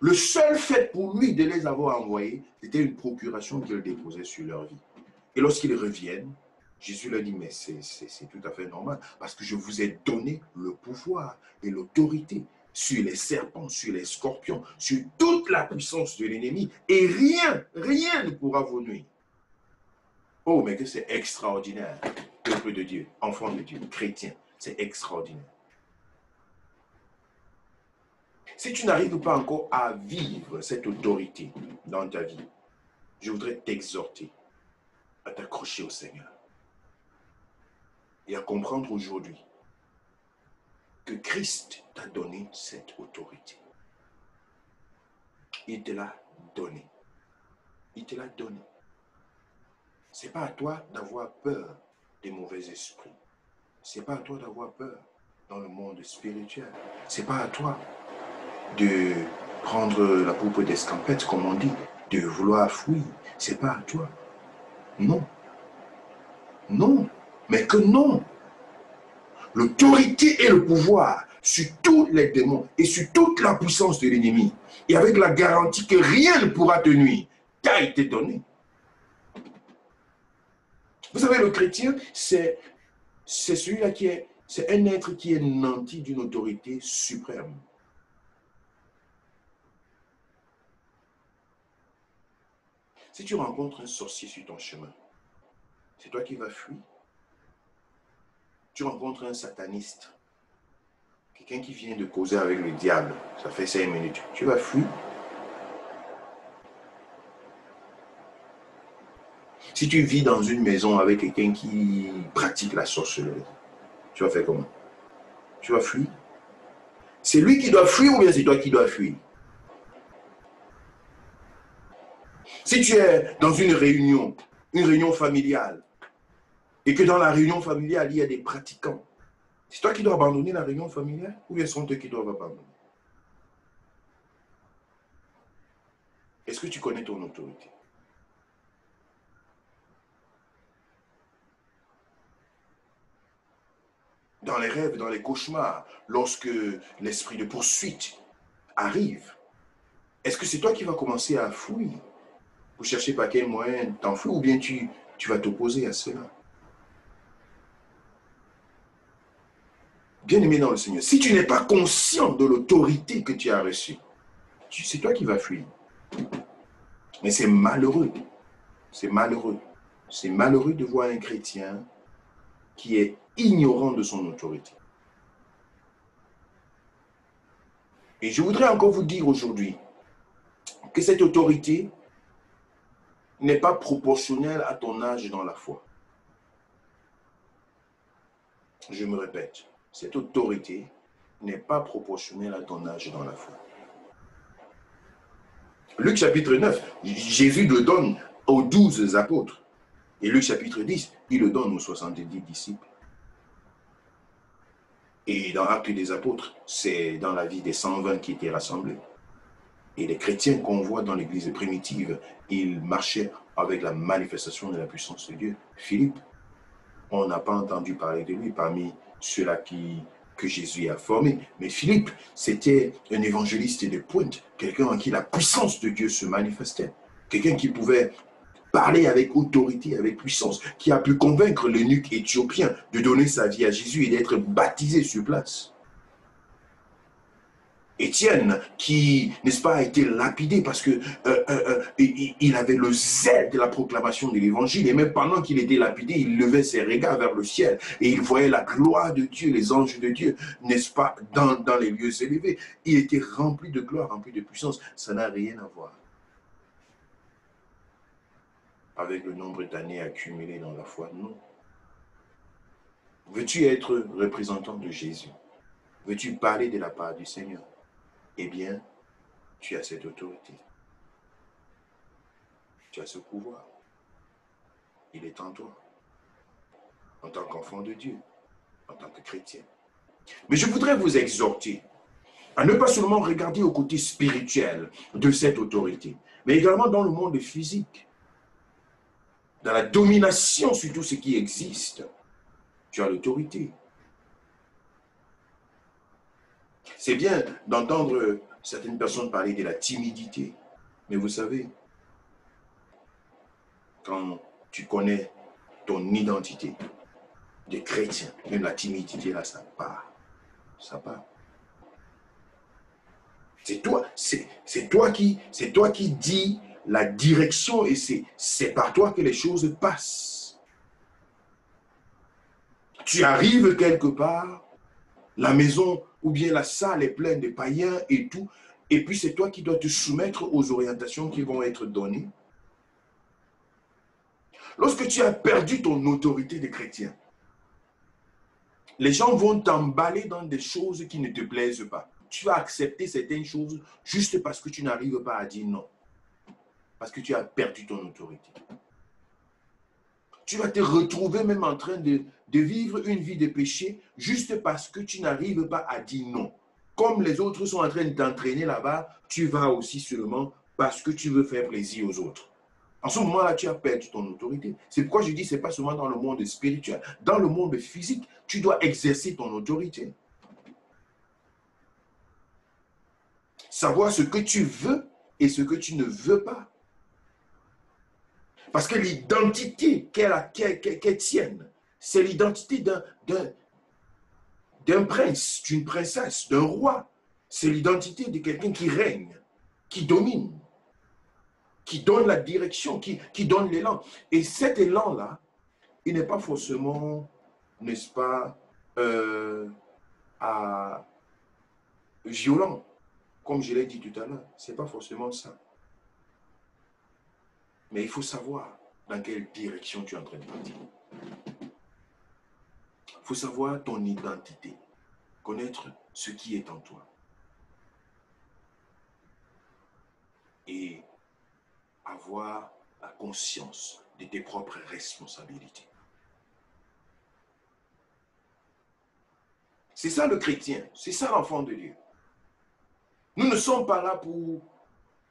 Le seul fait pour lui de les avoir envoyés, c'était une procuration qu'il déposait sur leur vie. Et lorsqu'ils reviennent, Jésus leur dit, mais c'est tout à fait normal, parce que je vous ai donné le pouvoir et l'autorité sur les serpents, sur les scorpions, sur toute la puissance de l'ennemi, et rien ne pourra vous nuire. Oh, mais que c'est extraordinaire, peuple de Dieu, enfant de Dieu, chrétien, c'est extraordinaire. Si tu n'arrives pas encore à vivre cette autorité dans ta vie, je voudrais t'exhorter à t'accrocher au Seigneur et à comprendre aujourd'hui que Christ t'a donné cette autorité. Il te l'a donné. Il te l'a donné. Ce n'est pas à toi d'avoir peur des mauvais esprits. Ce n'est pas à toi d'avoir peur dans le monde spirituel. Ce n'est pas à toi de prendre la poupe d'escampette, comme on dit, de vouloir fuir. Ce n'est pas à toi. Non. Non. Mais que non. L'autorité et le pouvoir sur tous les démons et sur toute la puissance de l'ennemi, et avec la garantie que rien ne pourra te nuire, t'a été donné. Vous savez, le chrétien, c'est celui-là c'est un être qui est nanti d'une autorité suprême. Si tu rencontres un sorcier sur ton chemin, c'est toi qui vas fuir. Tu rencontres un sataniste, quelqu'un qui vient de causer avec le diable, ça fait 5 minutes, tu vas fuir. Si tu vis dans une maison avec quelqu'un qui pratique la sorcellerie, tu vas faire comment? Tu vas fuir. C'est lui qui doit fuir ou bien c'est toi qui dois fuir? Si tu es dans une réunion familiale, et que dans la réunion familiale, il y a des pratiquants, c'est toi qui dois abandonner la réunion familiale ou bien sont eux qui doivent abandonner? Est-ce que tu connais ton autorité? Dans les rêves, dans les cauchemars, lorsque l'esprit de poursuite arrive, est-ce que c'est toi qui vas commencer à fuir pour chercher par quel moyen t'enfuir ou bien tu vas t'opposer à cela? Bien-aimé dans le Seigneur, si tu n'es pas conscient de l'autorité que tu as reçue, c'est toi qui vas fuir. Mais c'est malheureux. C'est malheureux. C'est malheureux de voir un chrétien qui est ignorant de son autorité. Et je voudrais encore vous dire aujourd'hui que cette autorité n'est pas proportionnelle à ton âge dans la foi. Je me répète, cette autorité n'est pas proportionnelle à ton âge dans la foi. Luc chapitre 9, Jésus le donne aux 12 apôtres. Et Luc chapitre 10, il le donne aux 70 disciples. Et dans l'Acte des apôtres, c'est dans la vie des 120 qui étaient rassemblés. Et les chrétiens qu'on voit dans l'église primitive, ils marchaient avec la manifestation de la puissance de Dieu. Philippe, on n'a pas entendu parler de lui parmi ceux-là que Jésus a formés. Mais Philippe, c'était un évangéliste de pointe, quelqu'un en qui la puissance de Dieu se manifestait. Quelqu'un qui pouvait parler avec autorité, avec puissance, qui a pu convaincre l'eunuque éthiopien de donner sa vie à Jésus et d'être baptisé sur place. Étienne, qui, n'est-ce pas, a été lapidé parce que il avait le zèle de la proclamation de l'évangile, et même pendant qu'il était lapidé, il levait ses regards vers le ciel et il voyait la gloire de Dieu, les anges de Dieu, n'est-ce pas, dans les lieux élevés. Il était rempli de gloire, rempli de puissance. Ça n'a rien à voir avec le nombre d'années accumulées dans la foi, non. Veux-tu être représentant de Jésus? Veux-tu parler de la part du Seigneur? Eh bien, tu as cette autorité. Tu as ce pouvoir. Il est en toi. En tant qu'enfant de Dieu. En tant que chrétien. Mais je voudrais vous exhorter à ne pas seulement regarder au côté spirituel de cette autorité, mais également dans le monde physique. Dans la domination sur tout ce qui existe. Tu as l'autorité. C'est bien d'entendre certaines personnes parler de la timidité. Mais vous savez, quand tu connais ton identité de chrétien, même la timidité, là, ça part. Ça part. C'est toi qui dis la direction et c'est par toi que les choses passent. Tu arrives quelque part, la maison ou bien la salle est pleine de païens et tout, et puis c'est toi qui dois te soumettre aux orientations qui vont être données. Lorsque tu as perdu ton autorité de chrétien, les gens vont t'emballer dans des choses qui ne te plaisent pas. Tu vas accepter certaines choses juste parce que tu n'arrives pas à dire non. Parce que tu as perdu ton autorité. Tu vas te retrouver même en train de vivre une vie de péché juste parce que tu n'arrives pas à dire non. Comme les autres sont en train de t'entraîner là-bas, tu vas aussi seulement parce que tu veux faire plaisir aux autres. En ce moment-là, tu as perdu ton autorité. C'est pourquoi je dis que ce n'est pas seulement dans le monde spirituel. Dans le monde physique, tu dois exercer ton autorité. Savoir ce que tu veux et ce que tu ne veux pas. Parce que l'identité qu'elle tienne, c'est l'identité d'un prince, d'une princesse, d'un roi. C'est l'identité de quelqu'un qui règne, qui domine, qui donne la direction, qui donne l'élan. Et cet élan-là, il n'est pas forcément, n'est-ce pas, violent, comme je l'ai dit tout à l'heure. Ce n'est pas forcément ça. Mais il faut savoir dans quelle direction tu es en train de partir. Il faut savoir ton identité, connaître ce qui est en toi. Et avoir la conscience de tes propres responsabilités. C'est ça le chrétien, c'est ça l'enfant de Dieu. Nous ne sommes pas là pour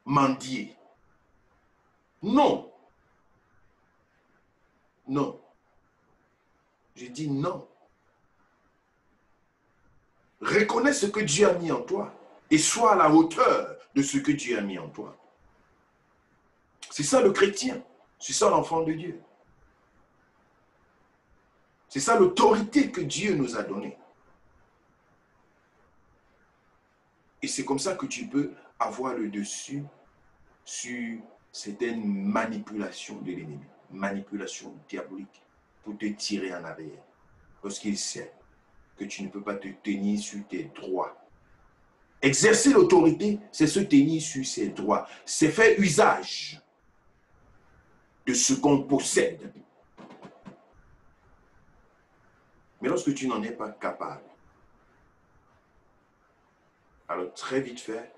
mendier. Non. Non. Je dis non. Reconnais ce que Dieu a mis en toi et sois à la hauteur de ce que Dieu a mis en toi. C'est ça le chrétien, c'est ça l'enfant de Dieu. C'est ça l'autorité que Dieu nous a donnée. Et c'est comme ça que tu peux avoir le dessus sur certaines manipulations de l'ennemi, manipulations diaboliques pour te tirer en arrière. Lorsqu'il sait que tu ne peux pas te tenir sur tes droits. Exercer l'autorité, c'est se tenir sur ses droits. C'est faire usage de ce qu'on possède. Mais lorsque tu n'en es pas capable, alors très vite fait,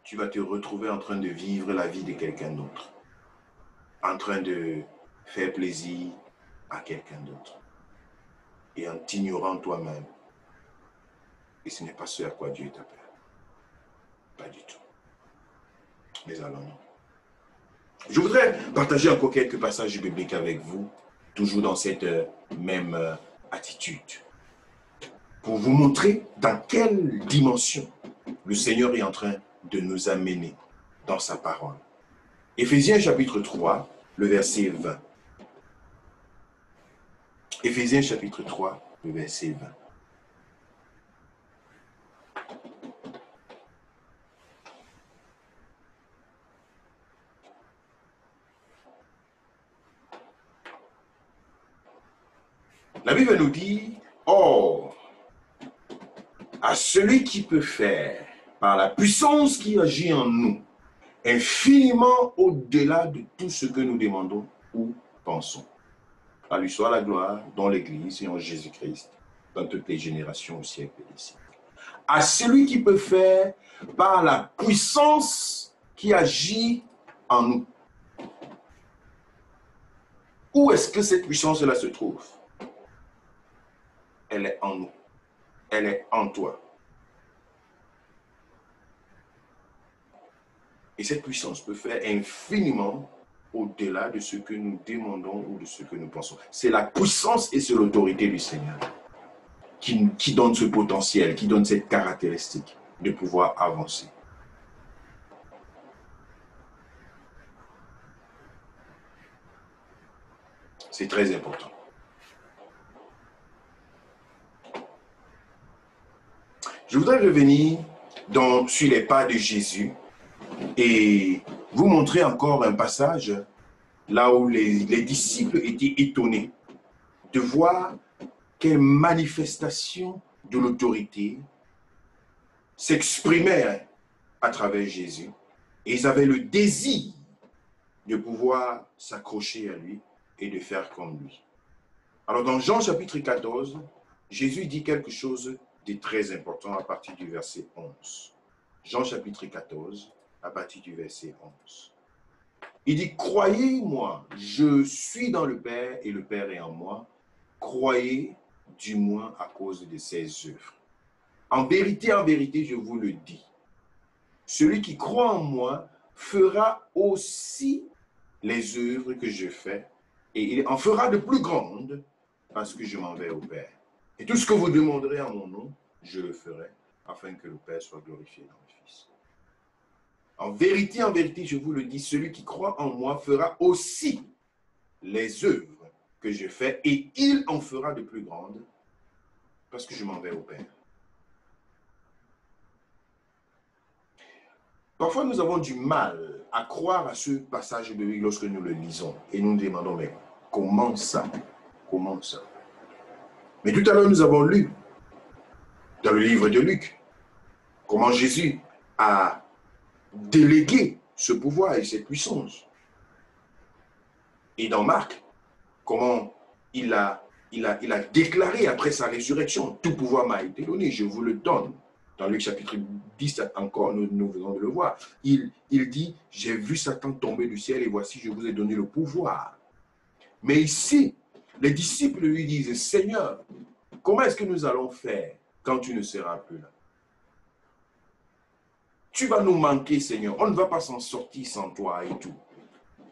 tu vas te retrouver en train de vivre la vie de quelqu'un d'autre, en train de faire plaisir à quelqu'un d'autre, et en t'ignorant toi-même. Et ce n'est pas ce à quoi Dieu t'appelle. Pas du tout. Mais allons-nous. Je voudrais partager encore quelques passages bibliques avec vous, toujours dans cette même attitude, pour vous montrer dans quelle dimension le Seigneur est en train de nous amener dans sa parole. Éphésiens chapitre 3, le verset 20. Éphésiens chapitre 3, le verset 20. La Bible nous dit, or, à celui qui peut faire, par la puissance qui agit en nous, infiniment au-delà de tout ce que nous demandons ou pensons. À lui soit la gloire dans l'Église et en Jésus-Christ, dans toutes les générations au siècle des siècles. À celui qui peut faire, par la puissance qui agit en nous. Où est-ce que cette puissance-là se trouve? Elle est en nous. Elle est en toi. Et cette puissance peut faire infiniment au-delà de ce que nous demandons ou de ce que nous pensons. C'est la puissance et c'est l'autorité du Seigneur qui donne ce potentiel, qui donne cette caractéristique de pouvoir avancer. C'est très important. Je voudrais revenir sur les pas de Jésus et vous montrer encore un passage là où les disciples étaient étonnés de voir quelle manifestation de l'autorité s'exprimait à travers Jésus. Et ils avaient le désir de pouvoir s'accrocher à lui et de faire comme lui. Alors dans Jean chapitre 14, Jésus dit quelque chose de très important à partir du verset 11. Jean chapitre 14, à partir du verset 11. Il dit, croyez-moi, je suis dans le Père et le Père est en moi. Croyez du moins à cause de ses œuvres. En vérité, je vous le dis. Celui qui croit en moi fera aussi les œuvres que je fais et il en fera de plus grandes parce que je m'en vais au Père. Et tout ce que vous demanderez en mon nom, je le ferai afin que le Père soit glorifié dans le Fils. En vérité, je vous le dis, celui qui croit en moi fera aussi les œuvres que je fais et il en fera de plus grandes parce que je m'en vais au Père. Parfois, nous avons du mal à croire à ce passage biblique lorsque nous le lisons et nous nous demandons, mais comment ça? Comment ça? Mais tout à l'heure, nous avons lu dans le livre de Luc comment Jésus a délégué ce pouvoir et cette puissance. Et dans Marc, comment il a déclaré après sa résurrection, tout pouvoir m'a été donné, je vous le donne. Dans Luc chapitre 10, encore, nous venons de le voir. Il dit, j'ai vu Satan tomber du ciel et voici, je vous ai donné le pouvoir. Mais ici, les disciples lui disent, Seigneur, comment est-ce que nous allons faire quand tu ne seras plus là? Tu vas nous manquer, Seigneur. On ne va pas s'en sortir sans toi et tout.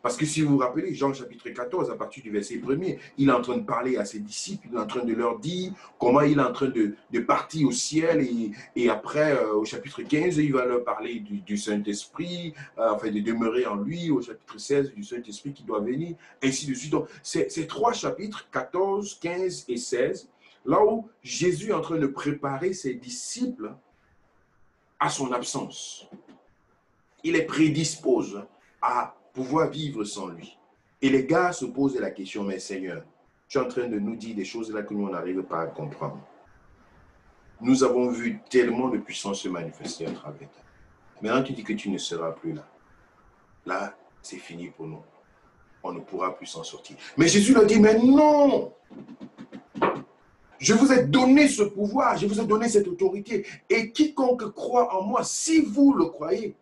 Parce que si vous vous rappelez, Jean chapitre 14, à partir du verset 1er, il est en train de parler à ses disciples, il est en train de leur dire comment il est en train de partir au ciel et après, au chapitre 15, il va leur parler du Saint-Esprit, enfin de demeurer en lui, au chapitre 16, du Saint-Esprit qui doit venir, ainsi de suite. Donc, ces trois chapitres, 14, 15 et 16, là où Jésus est en train de préparer ses disciples à son absence. Il les prédispose à pouvoir vivre sans lui. Et les gars se posent la question, mais Seigneur, tu es en train de nous dire des choses là que nous n'arrivons pas à comprendre. Nous avons vu tellement de puissance se manifester à travers toi. Maintenant, tu dis que tu ne seras plus là. Là, c'est fini pour nous. On ne pourra plus s'en sortir. Mais Jésus leur dit, mais non! Je vous ai donné ce pouvoir, je vous ai donné cette autorité. Et quiconque croit en moi, si vous le croyez,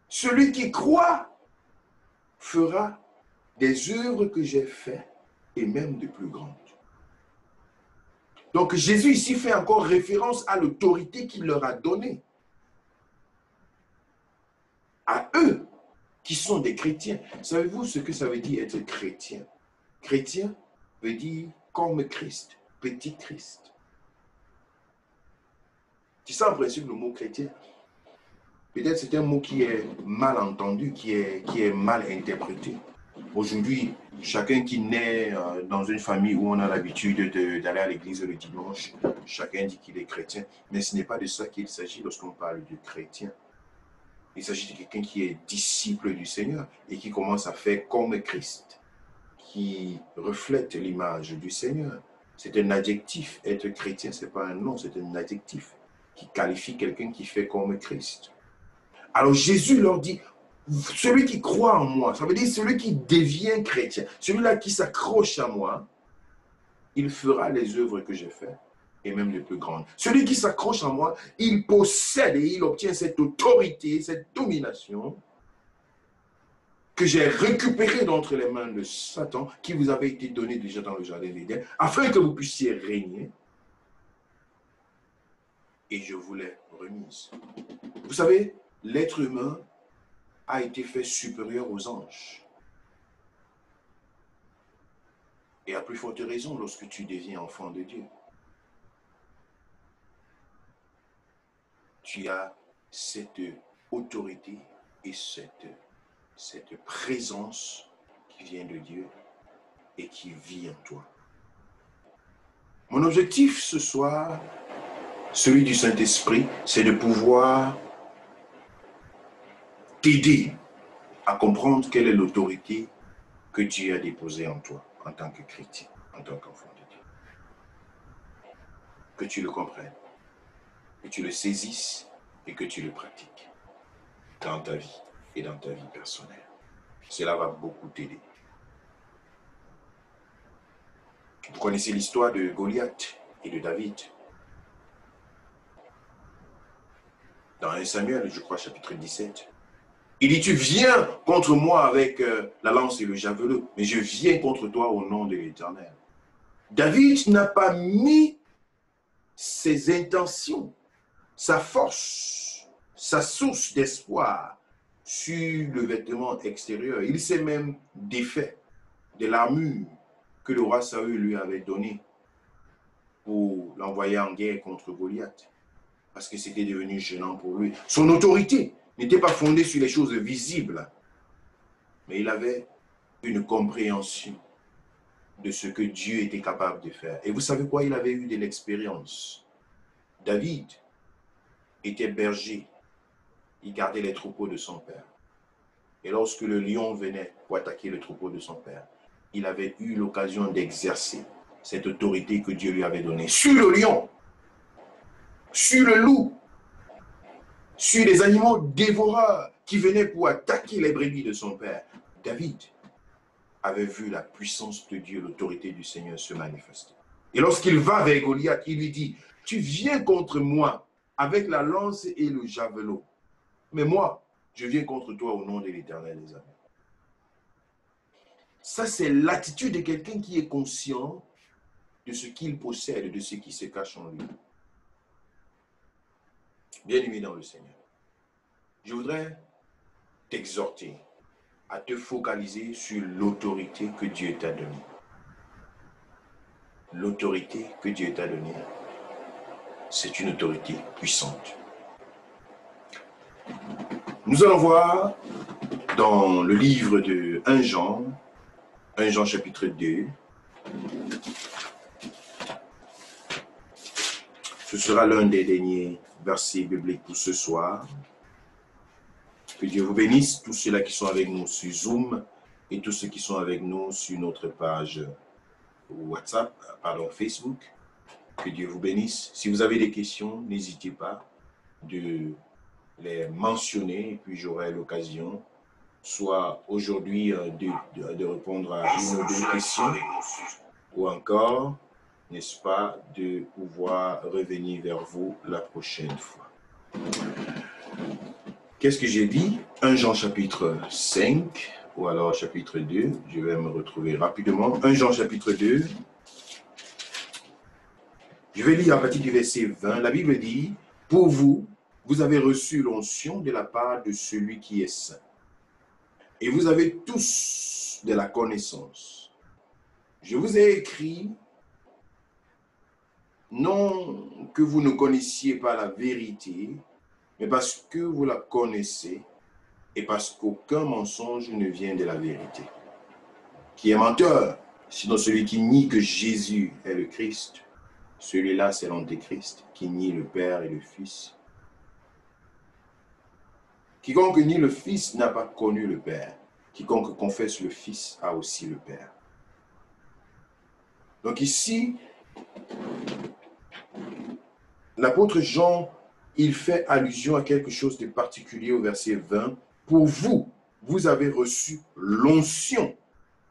celui qui croit fera des œuvres que j'ai faites et même de plus grandes. Donc Jésus ici fait encore référence à l'autorité qu'il leur a donnée. À eux qui sont des chrétiens. Savez-vous ce que ça veut dire être chrétien? Chrétien veut dire comme Christ, petit Christ. C'est ça en principe le mot chrétien. Peut-être c'est un mot qui est mal entendu, qui est mal interprété. Aujourd'hui, chacun qui naît dans une famille où on a l'habitude d'aller à l'église le dimanche, chacun dit qu'il est chrétien. Mais ce n'est pas de ça qu'il s'agit lorsqu'on parle de chrétien. Il s'agit de quelqu'un qui est disciple du Seigneur et qui commence à faire comme Christ, qui reflète l'image du Seigneur. C'est un adjectif. Être chrétien, ce n'est pas un nom, c'est un adjectif qui qualifie quelqu'un qui fait comme Christ. Alors Jésus leur dit, celui qui croit en moi, ça veut dire celui qui devient chrétien, celui-là qui s'accroche à moi, il fera les œuvres que j'ai faites et même les plus grandes. Celui qui s'accroche à moi, il possède et il obtient cette autorité, cette domination que j'ai récupérée d'entre les mains de Satan, qui vous avait été donnée déjà dans le jardin d'Éden, afin que vous puissiez régner. Et je vous l'ai remise. Vous savez, l'être humain a été fait supérieur aux anges. Et à plus forte raison lorsque tu deviens enfant de Dieu. Tu as cette autorité et cette présence qui vient de Dieu et qui vit en toi. Mon objectif ce soir, celui du Saint-Esprit, c'est de pouvoir t'aider à comprendre quelle est l'autorité que Dieu a déposée en toi, en tant que chrétien, en tant qu'enfant de Dieu. Que tu le comprennes, que tu le saisisses et que tu le pratiques dans ta vie et dans ta vie personnelle. Cela va beaucoup t'aider. Vous connaissez l'histoire de Goliath et de David. Dans 1 Samuel, je crois, chapitre 17. Il dit, tu viens contre moi avec la lance et le javelot, mais je viens contre toi au nom de l'Éternel. David n'a pas mis ses intentions, sa force, sa source d'espoir sur le vêtement extérieur. Il s'est même défait de l'armure que le roi Saül lui avait donnée pour l'envoyer en guerre contre Goliath, parce que c'était devenu gênant pour lui. Son autorité n'était pas fondée sur les choses visibles, mais il avait une compréhension de ce que Dieu était capable de faire. Et vous savez quoi? Il avait eu de l'expérience. David était berger. Il gardait les troupeaux de son père. Et lorsque le lion venait pour attaquer le troupeau de son père, il avait eu l'occasion d'exercer cette autorité que Dieu lui avait donnée sur le lion, sur le loup, sur les animaux dévoreurs qui venaient pour attaquer les brebis de son père. David avait vu la puissance de Dieu, l'autorité du Seigneur se manifester. Et lorsqu'il va vers Goliath, il lui dit, tu viens contre moi avec la lance et le javelot, mais moi, je viens contre toi au nom de l'Éternel des armées. Ça, c'est l'attitude de quelqu'un qui est conscient de ce qu'il possède, de ce qui se cache en lui. Bien-aimé dans le Seigneur, je voudrais t'exhorter à te focaliser sur l'autorité que Dieu t'a donnée. L'autorité que Dieu t'a donnée, c'est une autorité puissante. Nous allons voir dans le livre de 1 Jean chapitre 2, ce sera l'un des derniers versets bibliques pour ce soir. Que Dieu vous bénisse, tous ceux-là qui sont avec nous sur Zoom et tous ceux qui sont avec nous sur notre page WhatsApp, Facebook. Que Dieu vous bénisse. Si vous avez des questions, n'hésitez pas de les mentionner et puis j'aurai l'occasion, soit aujourd'hui de répondre à une ou deux questions, ou encore, n'est-ce pas, de pouvoir revenir vers vous la prochaine fois. Qu'est-ce que j'ai dit? 1 Jean chapitre 5, ou alors chapitre 2, je vais me retrouver rapidement. 1 Jean chapitre 2, je vais lire à partir du verset 20. La Bible dit, « Pour vous, vous avez reçu l'onction de la part de celui qui est saint. Et vous avez tous de la connaissance. Je vous ai écrit, non que vous ne connaissiez pas la vérité, mais parce que vous la connaissez et parce qu'aucun mensonge ne vient de la vérité. Qui est menteur, sinon celui qui nie que Jésus est le Christ. Celui-là, c'est l'Antéchrist, qui nie le Père et le Fils. Quiconque nie le Fils n'a pas connu le Père. Quiconque confesse le Fils a aussi le Père. » Donc ici, l'apôtre Jean, il fait allusion à quelque chose de particulier au verset 20. « Pour vous, vous avez reçu l'onction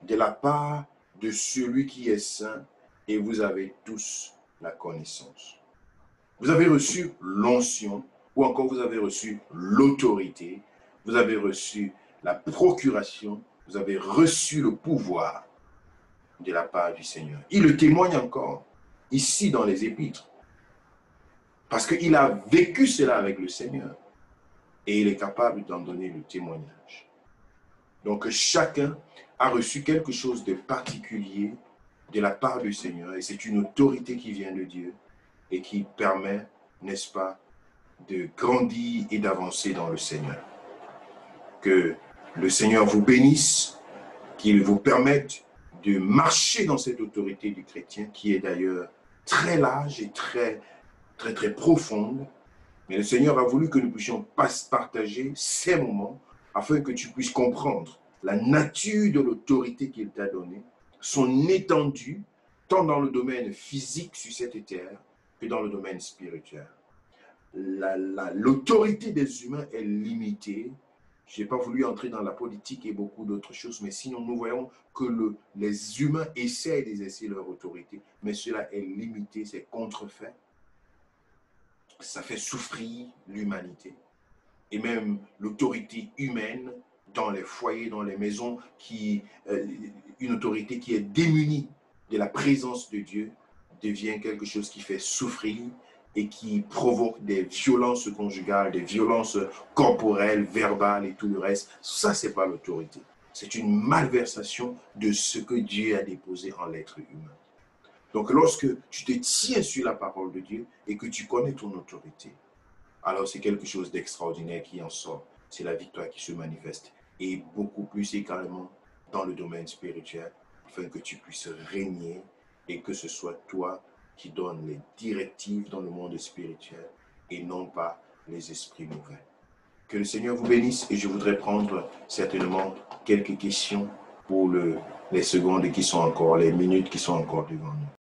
de la part de celui qui est saint et vous avez tous la connaissance. » Vous avez reçu l'onction ou encore vous avez reçu l'autorité, vous avez reçu la procuration, vous avez reçu le pouvoir de la part du Seigneur. Il le témoigne encore ici dans les Épîtres. Parce qu'il a vécu cela avec le Seigneur. Et il est capable d'en donner le témoignage. Donc chacun a reçu quelque chose de particulier de la part du Seigneur. Et c'est une autorité qui vient de Dieu et qui permet, n'est-ce pas, de grandir et d'avancer dans le Seigneur. Que le Seigneur vous bénisse, qu'il vous permette de marcher dans cette autorité du chrétien qui est d'ailleurs très large et très profonde. Mais le Seigneur a voulu que nous puissions partager ces moments afin que tu puisses comprendre la nature de l'autorité qu'il t'a donnée, son étendue, tant dans le domaine physique sur cette terre que dans le domaine spirituel. L'autorité des humains est limitée. Je n'ai pas voulu entrer dans la politique et beaucoup d'autres choses, mais sinon nous voyons que les humains essaient d'exercer leur autorité, mais cela est limité, c'est contrefait. Ça fait souffrir l'humanité. Et même l'autorité humaine dans les foyers, dans les maisons, une autorité qui est démunie de la présence de Dieu, devient quelque chose qui fait souffrir et qui provoque des violences conjugales, des violences corporelles, verbales et tout le reste. Ça, ce n'est pas l'autorité. C'est une malversation de ce que Dieu a déposé en l'être humain. Donc, lorsque tu te tiens sur la parole de Dieu et que tu connais ton autorité, alors c'est quelque chose d'extraordinaire qui en sort. C'est la victoire qui se manifeste. Et beaucoup plus également dans le domaine spirituel, afin que tu puisses régner et que ce soit toi qui donnes les directives dans le monde spirituel et non pas les esprits mauvais. Que le Seigneur vous bénisse et je voudrais prendre certainement quelques questions pour les secondes qui sont encore, les minutes qui sont encore devant nous.